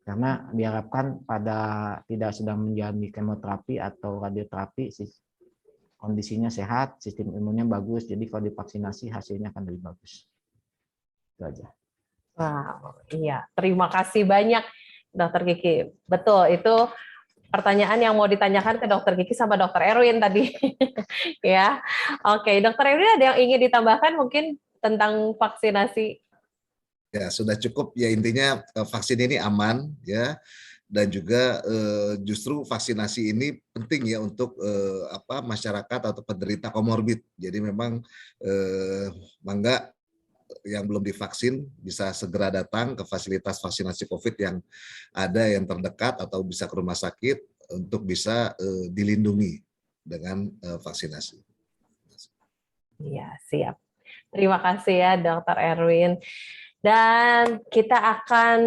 Karena diharapkan pada tidak sedang menjalani kemoterapi atau radioterapi, kondisinya sehat, sistem imunnya bagus, jadi kalau divaksinasi hasilnya akan lebih bagus. Itu aja. Wow, iya. Terima kasih banyak, Dokter Kiki. Betul, itu pertanyaan yang mau ditanyakan ke Dokter Kiki sama Dokter Erwin tadi. Ya, oke. Dokter Erwin ada yang ingin ditambahkan mungkin tentang vaksinasi? Ya, sudah cukup ya, intinya vaksin ini aman ya, dan juga justru vaksinasi ini penting ya untuk masyarakat atau penderita komorbid. Jadi memang mangga yang belum divaksin bisa segera datang ke fasilitas vaksinasi COVID yang ada yang terdekat atau bisa ke rumah sakit untuk bisa dilindungi dengan vaksinasi. Iya, siap. Terima kasih ya, Dokter Erwin. Dan kita akan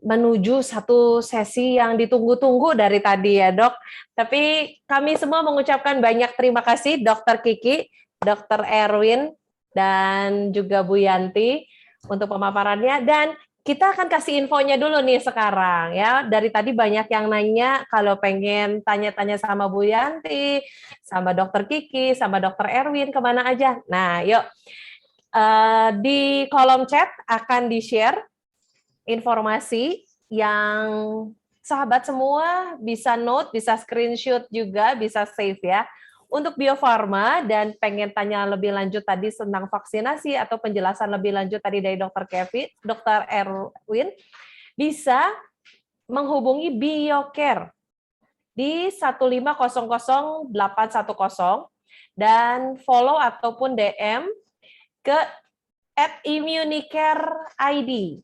menuju satu sesi yang ditunggu-tunggu dari tadi ya, Dok. Tapi kami semua mengucapkan banyak terima kasih Dokter Kiki, Dokter Erwin, dan juga Bu Yanti untuk pemaparannya. Dan kita akan kasih infonya dulu nih sekarang ya. Dari tadi banyak yang nanya kalau pengen tanya-tanya sama Bu Yanti, sama Dokter Kiki, sama Dokter Erwin, kemana aja. Nah, yuk. Di kolom chat akan di-share informasi yang sahabat semua bisa note, bisa screenshot juga, bisa save ya. Untuk Bio Farma dan pengen tanya lebih lanjut tadi tentang vaksinasi atau penjelasan lebih lanjut tadi dari Dokter Kevin, Dokter Erwin, bisa menghubungi BioCare di 1500810 dan follow ataupun DM ke @immunicareid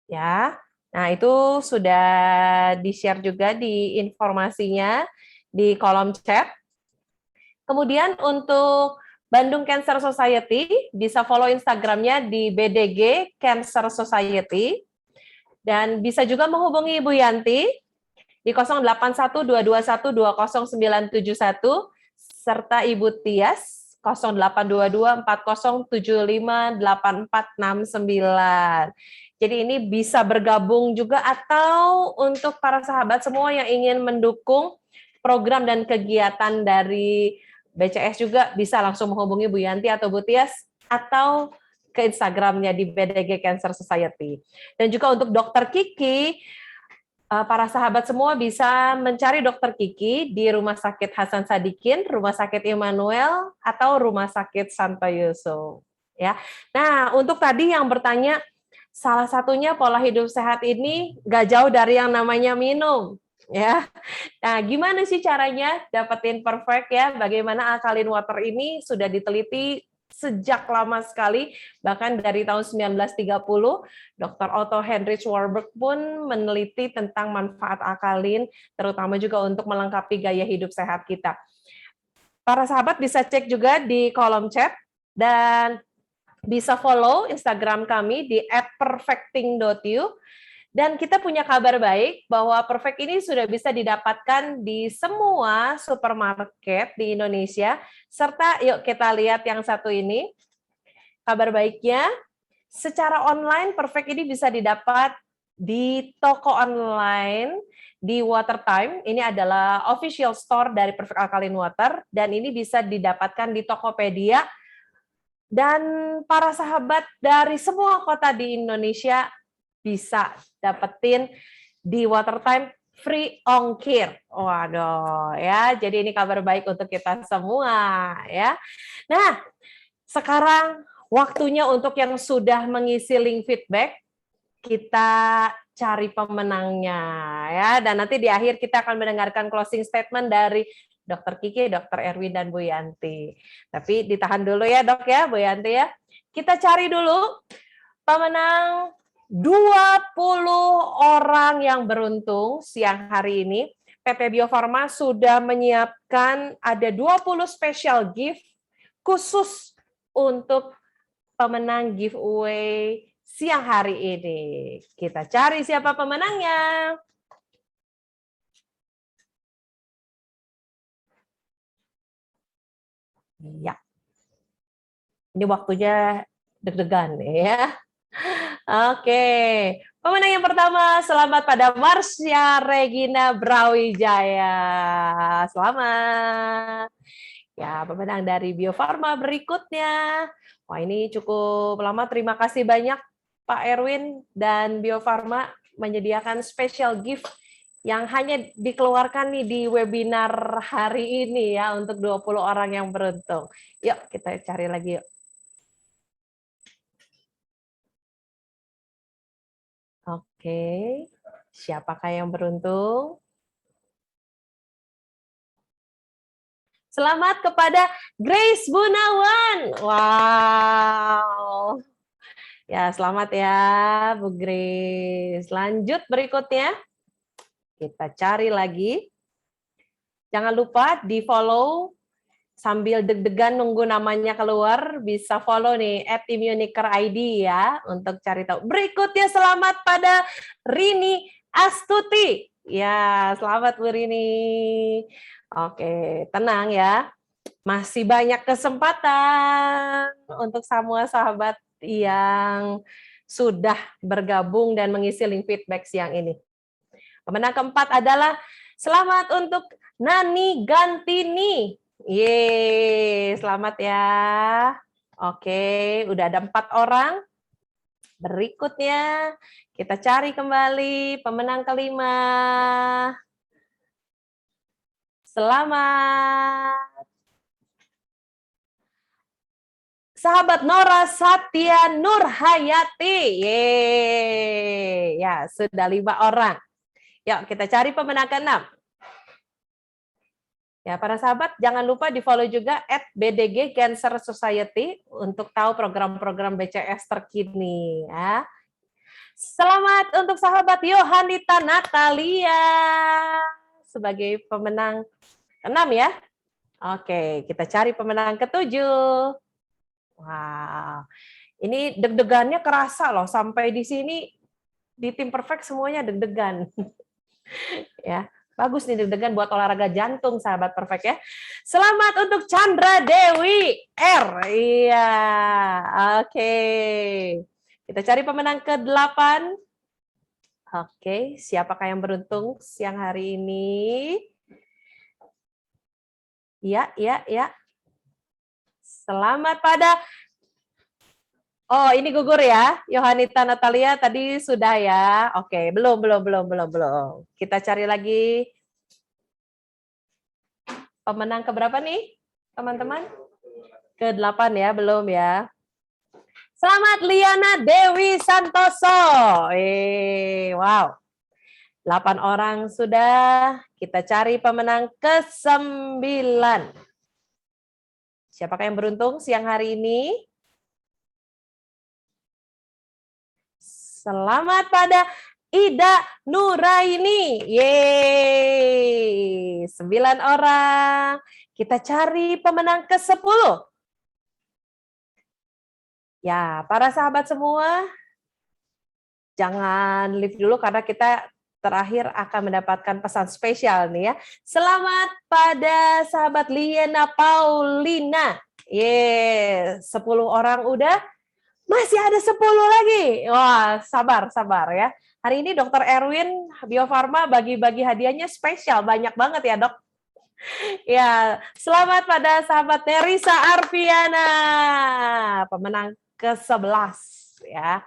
ya. Nah, itu sudah di-share juga di informasinya di kolom chat. Kemudian untuk Bandung Cancer Society, bisa follow Instagramnya di BDG Cancer Society, dan bisa juga menghubungi Ibu Yanti di 0812212091 serta Ibu Tias 082240758469. Jadi ini bisa bergabung juga, atau untuk para sahabat semua yang ingin mendukung program dan kegiatan dari BCS juga bisa langsung menghubungi Bu Yanti atau Bu Tias, atau ke Instagramnya di BDG Cancer Society. Dan juga untuk Dokter Kiki, para sahabat semua bisa mencari Dokter Kiki di Rumah Sakit Hasan Sadikin, Rumah Sakit Immanuel, atau Rumah Sakit Santo Yusuf. Ya. Nah, untuk tadi yang bertanya, salah satunya pola hidup sehat ini nggak jauh dari yang namanya minum. Ya, nah gimana sih caranya dapetin perfect ya? Bagaimana alkaline water ini sudah diteliti sejak lama sekali, bahkan dari tahun 1930, Dr. Otto Heinrich Warburg pun meneliti tentang manfaat alkalin, terutama juga untuk melengkapi gaya hidup sehat kita. Para sahabat bisa cek juga di kolom chat, dan bisa follow Instagram kami di @perfecting.you. Dan kita punya kabar baik bahwa Perfect ini sudah bisa didapatkan di semua supermarket di Indonesia. Serta yuk kita lihat yang satu ini. Kabar baiknya, secara online Perfect ini bisa didapat di toko online di Watertime. Ini adalah official store dari Perfect Alkaline Water, dan ini bisa didapatkan di Tokopedia. Dan para sahabat dari semua kota di Indonesia bisa dapetin di Watertime free ongkir. Waduh, ya. Jadi ini kabar baik untuk kita semua, ya. Nah, sekarang waktunya untuk yang sudah mengisi link feedback, kita cari pemenangnya, ya. Dan nanti di akhir kita akan mendengarkan closing statement dari Dr. Kiki, Dr. Erwin, dan Bu Yanti. Tapi ditahan dulu ya, Dok, ya, Bu Yanti, ya. Kita cari dulu pemenang 20 orang yang beruntung siang hari ini. PT Bio Farma sudah menyiapkan ada 20 special gift khusus untuk pemenang giveaway siang hari ini. Kita cari siapa pemenangnya. Ya. Ini waktunya deg-degan ya. Oke, pemenang yang pertama, selamat pada Marsya Regina Brawijaya. Selamat. Ya, pemenang dari Bio Farma berikutnya. Wah, ini cukup lama. Terima kasih banyak Pak Erwin dan Bio Farma menyediakan special gift yang hanya dikeluarkan nih di webinar hari ini ya untuk 20 orang yang beruntung. Yuk, kita cari lagi yuk. Oke, siapakah yang beruntung? Selamat kepada Grace Gunawan. Wow. Ya, selamat ya, Bu Grace. Lanjut berikutnya. Kita cari lagi. Jangan lupa di-follow sambil deg-degan nunggu namanya keluar, bisa follow nih @immuniker_id ya untuk cari tahu. Berikutnya selamat pada Rini Astuti. Ya, selamat Bu Rini. Oke, tenang ya. Masih banyak kesempatan untuk semua sahabat yang sudah bergabung dan mengisi link feedback siang ini. Pemenang keempat adalah selamat untuk Nani Gantini. Yeay, selamat ya. Oke, udah ada 4 orang. Berikutnya, kita cari kembali pemenang kelima. Selamat. Sahabat Nora Satya Nurhayati. Yeay, ya sudah 5 orang. Yuk, kita cari pemenang ke-6. Ya, para sahabat, jangan lupa di-follow juga @BDG Cancer Society untuk tahu program-program BCS terkini. Ya. Selamat untuk sahabat Yohanita Natalia sebagai pemenang ke-6 ya. Oke, kita cari pemenang ketujuh. Wow, ini deg-degannya kerasa loh, sampai di sini di tim perfect semuanya deg-degan. Ya, bagus nih deg-degan buat olahraga jantung, sahabat perfect ya. Selamat untuk Chandra Dewi R. Iya, oke. Kita cari pemenang ke-8. Oke, siapakah yang beruntung siang hari ini? Ya. Selamat pada... Oh, ini gugur ya. Yohanita Natalia tadi sudah ya. Oke, belum. Kita cari lagi pemenang keberapa nih, teman-teman? Ke-8 ya, belum ya. Selamat Liana Dewi Santoso. Wow. 8 orang sudah. Kita cari pemenang ke-9. Siapakah yang beruntung siang hari ini? Selamat pada Ida Nuraini. Yeay. 9 orang. Kita cari pemenang ke-10. Ya, para sahabat semua, jangan leave dulu karena kita terakhir akan mendapatkan pesan spesial nih ya. Selamat pada sahabat Liena Paulina. 10 orang udah, masih ada 10 lagi. Wah, sabar ya. Hari ini Dr. Erwin Bio Farma bagi-bagi hadiahnya spesial, banyak banget ya, Dok. Ya, selamat pada sahabat Nerisa Arfiana, pemenang ke-11 ya.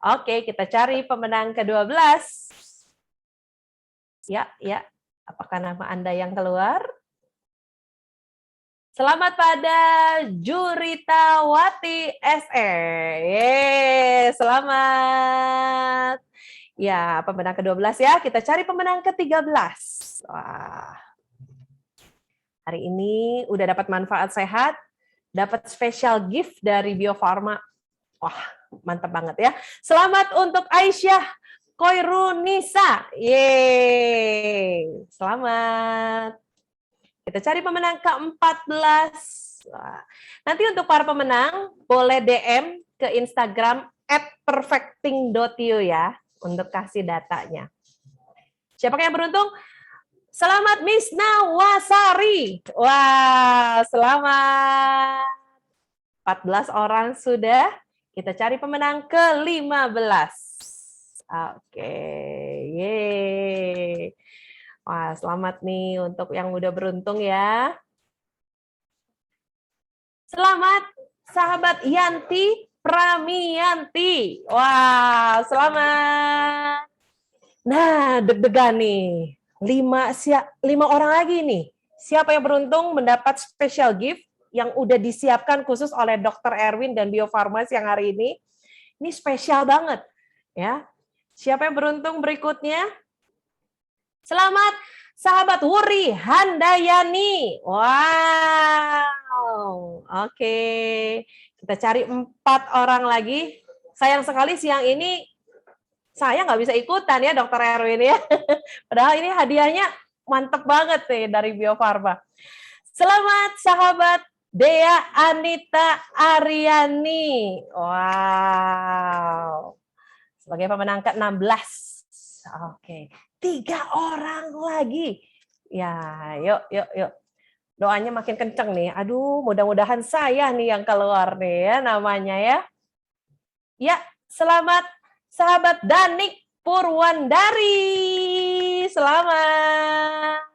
Oke, kita cari pemenang ke-12. Ya. Apakah nama Anda yang keluar? Selamat pada Jurita Wati SE. Selamat. Ya, pemenang ke-12 ya. Kita cari pemenang ke-13. Wah. Hari ini udah dapat manfaat sehat, dapat special gift dari Bio Farma. Wah, mantap banget ya. Selamat untuk Aisyah Koirunisa. Yeay. Selamat. Kita cari pemenang ke-14. Wah. Nanti untuk para pemenang, boleh DM ke Instagram @perfecting.io ya, untuk kasih datanya. Siapa yang beruntung? Selamat Miss Nawasari. Wah, selamat. 14 orang sudah. Kita cari pemenang ke-15. Oke, yeay. Wah, selamat nih untuk yang udah beruntung ya. Selamat sahabat Yanti Pramiyanti. Wah, selamat. Nah, deg-degan nih. 5 orang lagi nih. Siapa yang beruntung mendapat special gift yang udah disiapkan khusus oleh Dr. Erwin dan Bio Farma yang hari ini. Ini spesial banget ya. Siapa yang beruntung berikutnya? Selamat sahabat Wuri Handayani. Wow. Oke. Kita cari 4 orang lagi. Sayang sekali siang ini saya nggak bisa ikutan ya, Dr. Erwin ya. Padahal ini hadiahnya mantep banget nih dari Bio Farma. Selamat sahabat Dea Anita Aryani. Wow. Sebagai pemenang ke-16. Oke. 3 orang lagi. Ya, yuk. Doanya makin kenceng nih. Aduh, mudah-mudahan saya nih yang keluar nih ya namanya ya. Ya, selamat sahabat Danik Purwandari. Selamat.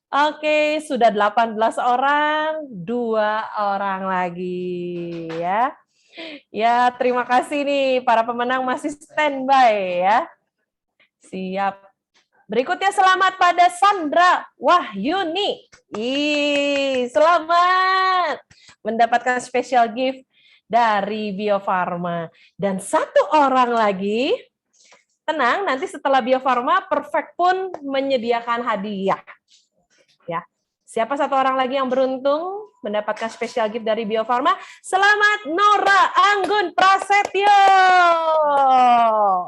Oke, sudah 18 orang, 2 orang lagi ya. Ya, terima kasih nih para pemenang masih standby ya. Siap. Berikutnya selamat pada Sandra Wahyuni. Selamat mendapatkan special gift dari Bio Farma. Dan 1 orang lagi, tenang, nanti setelah Bio Farma, Perfect pun menyediakan hadiah. Ya, siapa 1 orang lagi yang beruntung mendapatkan special gift dari Bio Farma? Selamat Nora Anggun Prasetyo.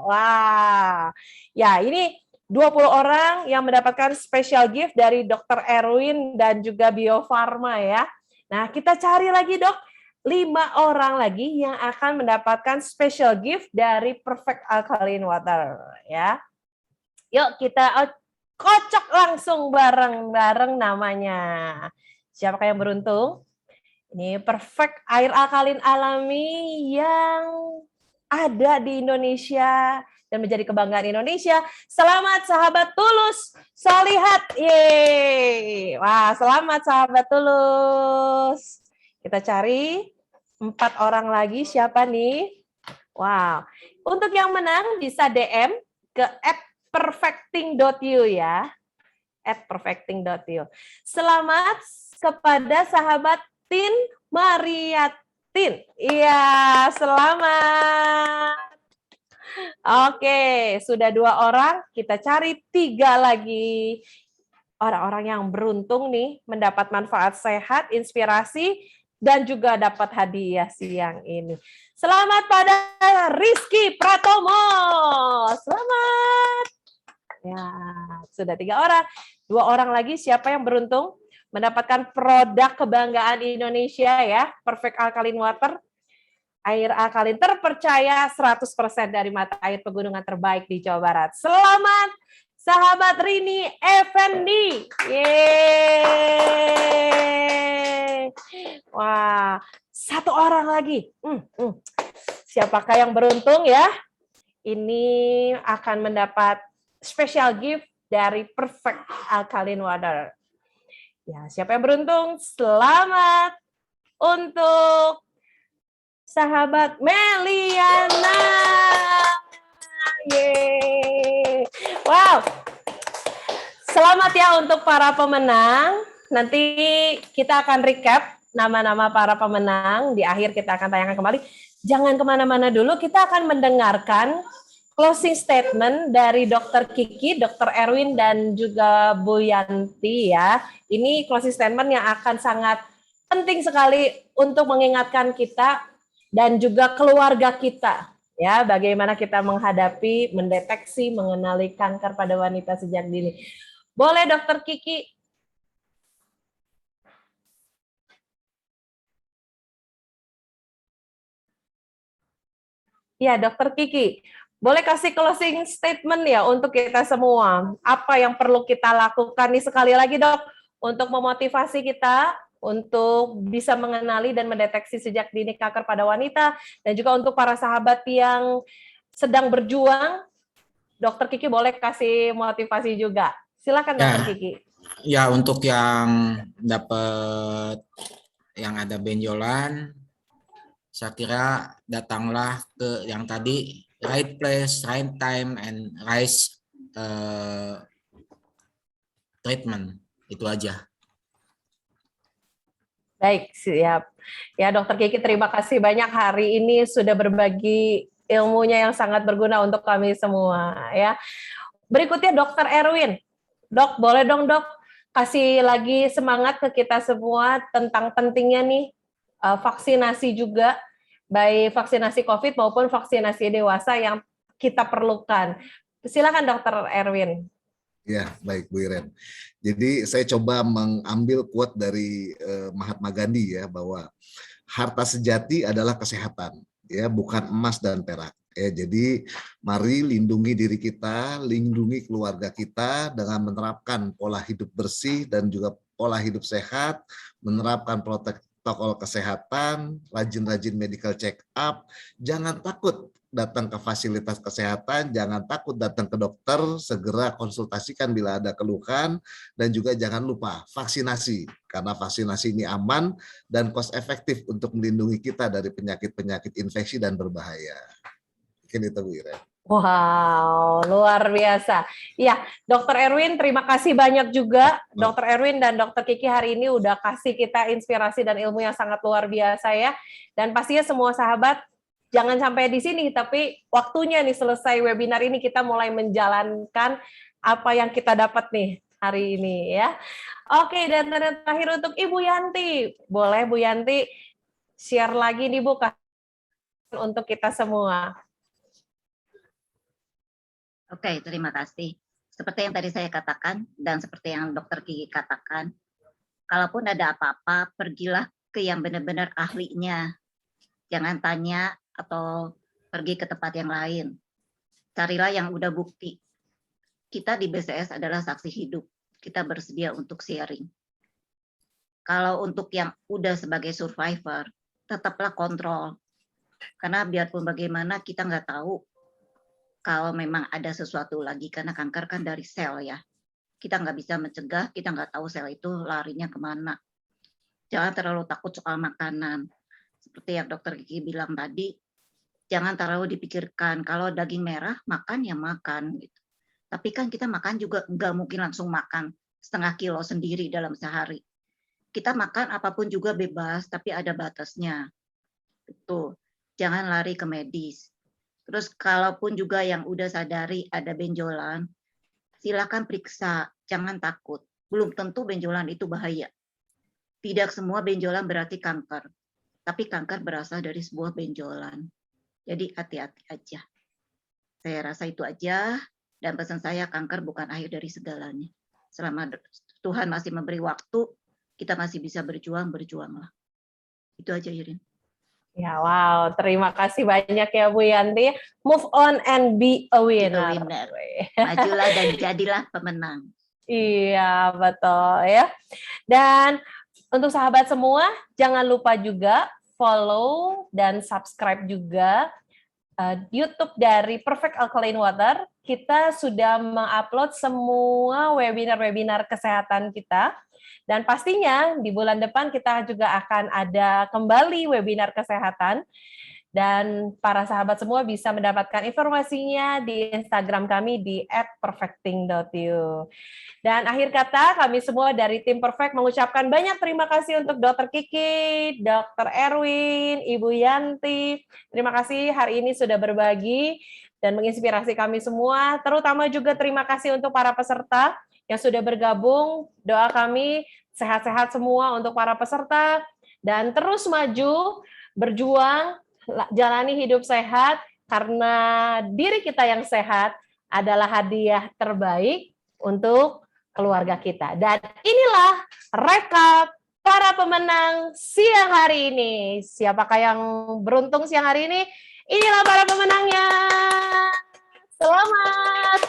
Wah, ya ini 20 orang yang mendapatkan special gift dari Dr. Erwin dan juga Bio Farma ya. Nah, kita cari lagi Dok, 5 orang lagi yang akan mendapatkan special gift dari Perfect Alkaline Water ya. Yuk kita kocok langsung bareng-bareng namanya. Siapakah yang beruntung? Ini Perfect air alkalin alami yang ada di Indonesia dan menjadi kebanggaan Indonesia. Selamat sahabat Tulus Solihat. Yeay. Wah, selamat sahabat Tulus. Kita cari 4 orang lagi siapa nih? Wow. Untuk yang menang bisa DM ke @perfecting.you ya. @perfecting.you. Selamat kepada sahabat Tin Mariatin. Iya, selamat. Oke, sudah 2 orang, kita cari 3 lagi. Orang-orang yang beruntung nih mendapat manfaat sehat, inspirasi, dan juga dapat hadiah siang ini. Selamat pada Rizky Pratomo. Selamat. Ya, sudah 3 orang. 2 orang lagi, siapa yang beruntung mendapatkan produk kebanggaan Indonesia ya, Perfect Alkaline Water. Air alkalin terpercaya 100% dari mata air pegunungan terbaik di Jawa Barat. Selamat sahabat Rini Effendi. Yeay. Wah, 1 orang lagi. Siapakah yang beruntung ya? Ini akan mendapat special gift dari Perfect Alkaline Water. Ya, siapa yang beruntung? Selamat untuk sahabat Meliana. Yeay. Wow. Selamat ya untuk para pemenang. Nanti kita akan recap nama-nama para pemenang. Di akhir kita akan tayangkan kembali. Jangan kemana-mana dulu, kita akan mendengarkan closing statement dari Dr. Kiki, Dr. Erwin, dan juga Bu Yanti ya. Ini closing statement yang akan sangat penting sekali untuk mengingatkan kita dan juga keluarga kita, ya, bagaimana kita menghadapi, mendeteksi, mengenali kanker pada wanita sejak dini. Boleh Dokter Kiki? Ya, Dokter Kiki, boleh kasih closing statement ya untuk kita semua. Apa yang perlu kita lakukan nih sekali lagi Dok, untuk memotivasi kita, untuk bisa mengenali dan mendeteksi sejak dini kanker pada wanita, dan juga untuk para sahabat yang sedang berjuang, Dokter Kiki boleh kasih motivasi juga. Silakan Dokter Kiki. Ya, untuk yang dapat yang ada benjolan, saya kira datanglah ke yang tadi, right place, right time, and right treatment. Itu aja. Baik, siap. Ya, Dokter Kiki, terima kasih banyak hari ini sudah berbagi ilmunya yang sangat berguna untuk kami semua. Ya, berikutnya Dokter Erwin. Dok, boleh dong Dok kasih lagi semangat ke kita semua tentang pentingnya nih vaksinasi juga, baik vaksinasi COVID maupun vaksinasi dewasa yang kita perlukan. Silakan Dokter Erwin. Ya, baik Bu Iren. Jadi saya coba mengambil quote dari Mahatma Gandhi ya, bahwa harta sejati adalah kesehatan, ya, bukan emas dan perak. Ya, jadi mari lindungi diri kita, lindungi keluarga kita dengan menerapkan pola hidup bersih dan juga pola hidup sehat, menerapkan protokol kesehatan, rajin-rajin medical check up, jangan takut datang ke fasilitas kesehatan, jangan takut datang ke dokter, segera konsultasikan bila ada keluhan, dan juga jangan lupa vaksinasi, karena vaksinasi ini aman dan cost efektif untuk melindungi kita dari penyakit-penyakit infeksi dan berbahaya. Mungkin itu Bu Iren. Wow, luar biasa. Ya, Dokter Erwin, terima kasih banyak juga. Dokter Erwin dan Dokter Kiki hari ini udah kasih kita inspirasi dan ilmu yang sangat luar biasa ya. Dan pastinya semua sahabat, jangan sampai di sini, tapi waktunya nih selesai webinar ini kita mulai menjalankan apa yang kita dapat nih hari ini ya. Oke, dan terakhir untuk Ibu Yanti. Boleh Bu Yanti share lagi nih Bu untuk kita semua. Oke, terima kasih. Seperti yang tadi saya katakan dan seperti yang Dokter Kiki katakan, kalaupun ada apa-apa, pergilah ke yang benar-benar ahlinya. Jangan tanya atau pergi ke tempat yang lain. Carilah yang udah bukti. Kita di BCS adalah saksi hidup. Kita bersedia untuk sharing. Kalau untuk yang udah sebagai survivor, tetaplah kontrol. Karena biarpun bagaimana kita nggak tahu kalau memang ada sesuatu lagi, karena kanker kan dari sel ya. Kita nggak bisa mencegah, kita nggak tahu sel itu larinya kemana. Jangan terlalu takut soal makanan. Seperti yang Dokter Kiki bilang tadi, jangan terlalu dipikirkan. Kalau daging merah, makan ya makan. Gitu. Tapi kan kita makan juga nggak mungkin langsung makan setengah kilo sendiri dalam sehari. Kita makan apapun juga bebas, tapi ada batasnya. Itu. Jangan lari ke medis. Terus kalaupun juga yang udah sadari ada benjolan, silakan periksa, jangan takut. Belum tentu benjolan itu bahaya. Tidak semua benjolan berarti kanker, tapi kanker berasal dari sebuah benjolan. Jadi hati-hati aja. Saya rasa itu aja, dan pesan saya, kanker bukan akhir dari segalanya. Selama Tuhan masih memberi waktu, kita masih bisa berjuanglah. Itu aja, Irin. Ya, wow. Terima kasih banyak ya Bu Yanti. Move on and be a winner. Majulah dan jadilah pemenang. Iya, betul ya. Dan untuk sahabat semua, jangan lupa juga follow dan subscribe juga YouTube dari Perfect Alkaline Water. Kita sudah mengupload semua webinar-webinar kesehatan kita. Dan pastinya di bulan depan kita juga akan ada kembali webinar kesehatan. Dan para sahabat semua bisa mendapatkan informasinya di Instagram kami di @perfecting.you. Dan akhir kata, kami semua dari tim Perfect mengucapkan banyak terima kasih untuk Dr. Kiki, Dr. Erwin, Ibu Yanti. Terima kasih hari ini sudah berbagi dan menginspirasi kami semua. Terutama juga terima kasih untuk para peserta yang sudah bergabung. Doa kami sehat-sehat semua untuk para peserta dan terus maju, berjuang, jalani hidup sehat karena diri kita yang sehat adalah hadiah terbaik untuk keluarga kita. Dan inilah rekap para pemenang siang hari ini. Siapakah yang beruntung siang hari ini? Inilah para pemenangnya. Selamat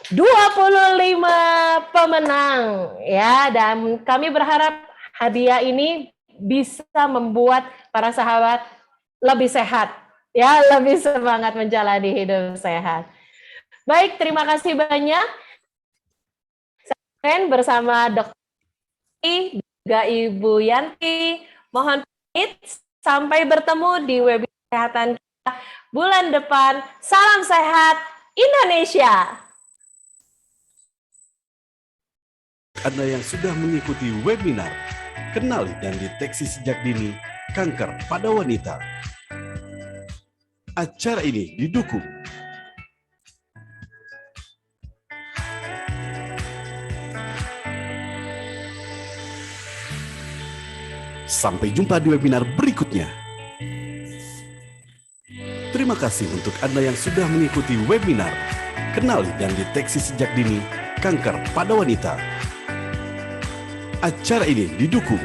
25 pemenang ya, dan kami berharap hadiah ini bisa membuat para sahabat lebih sehat ya, lebih semangat menjalani hidup sehat. Baik, terima kasih banyak. Saya bersama Dr. juga Ibu Yanti. Mohon pamit, sampai bertemu di webinar kesehatan kita bulan depan. Salam sehat Indonesia. Anda yang sudah mengikuti webinar Kenali dan Deteksi Sejak Dini Kanker pada Wanita. Acara ini didukung Sampai jumpa di webinar berikutnya. Terima kasih untuk Anda yang sudah mengikuti webinar Kenali dan Deteksi Sejak Dini Kanker pada Wanita. Acara ini didukung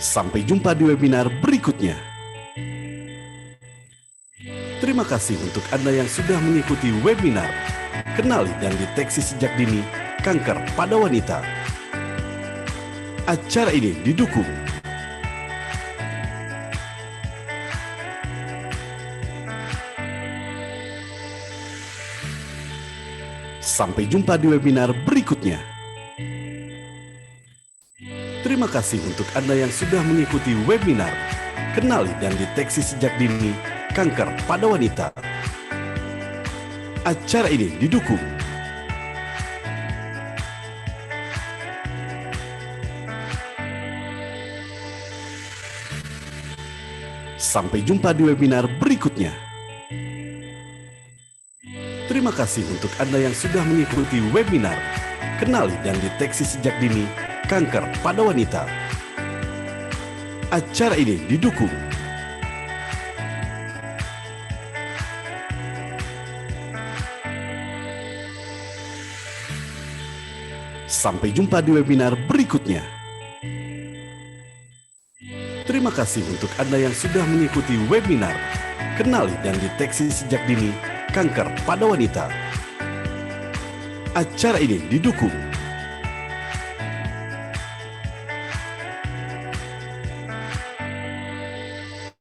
Sampai jumpa di webinar berikutnya. Terima kasih untuk Anda yang sudah mengikuti webinar Kenali dan Deteksi Sejak Dini Kanker pada Wanita. Acara ini didukung Sampai jumpa di webinar berikutnya. Terima kasih untuk Anda yang sudah mengikuti webinar Kenali dan Deteksi Sejak Dini Kanker pada Wanita. Acara ini didukung Sampai jumpa di webinar berikutnya. Terima kasih untuk Anda yang sudah mengikuti webinar Kenali dan Deteksi Sejak Dini Kanker pada Wanita. Acara ini didukung Sampai jumpa di webinar berikutnya. Terima kasih untuk Anda yang sudah mengikuti webinar Kenali dan Deteksi Sejak Dini Kanker pada Wanita. Acara ini didukung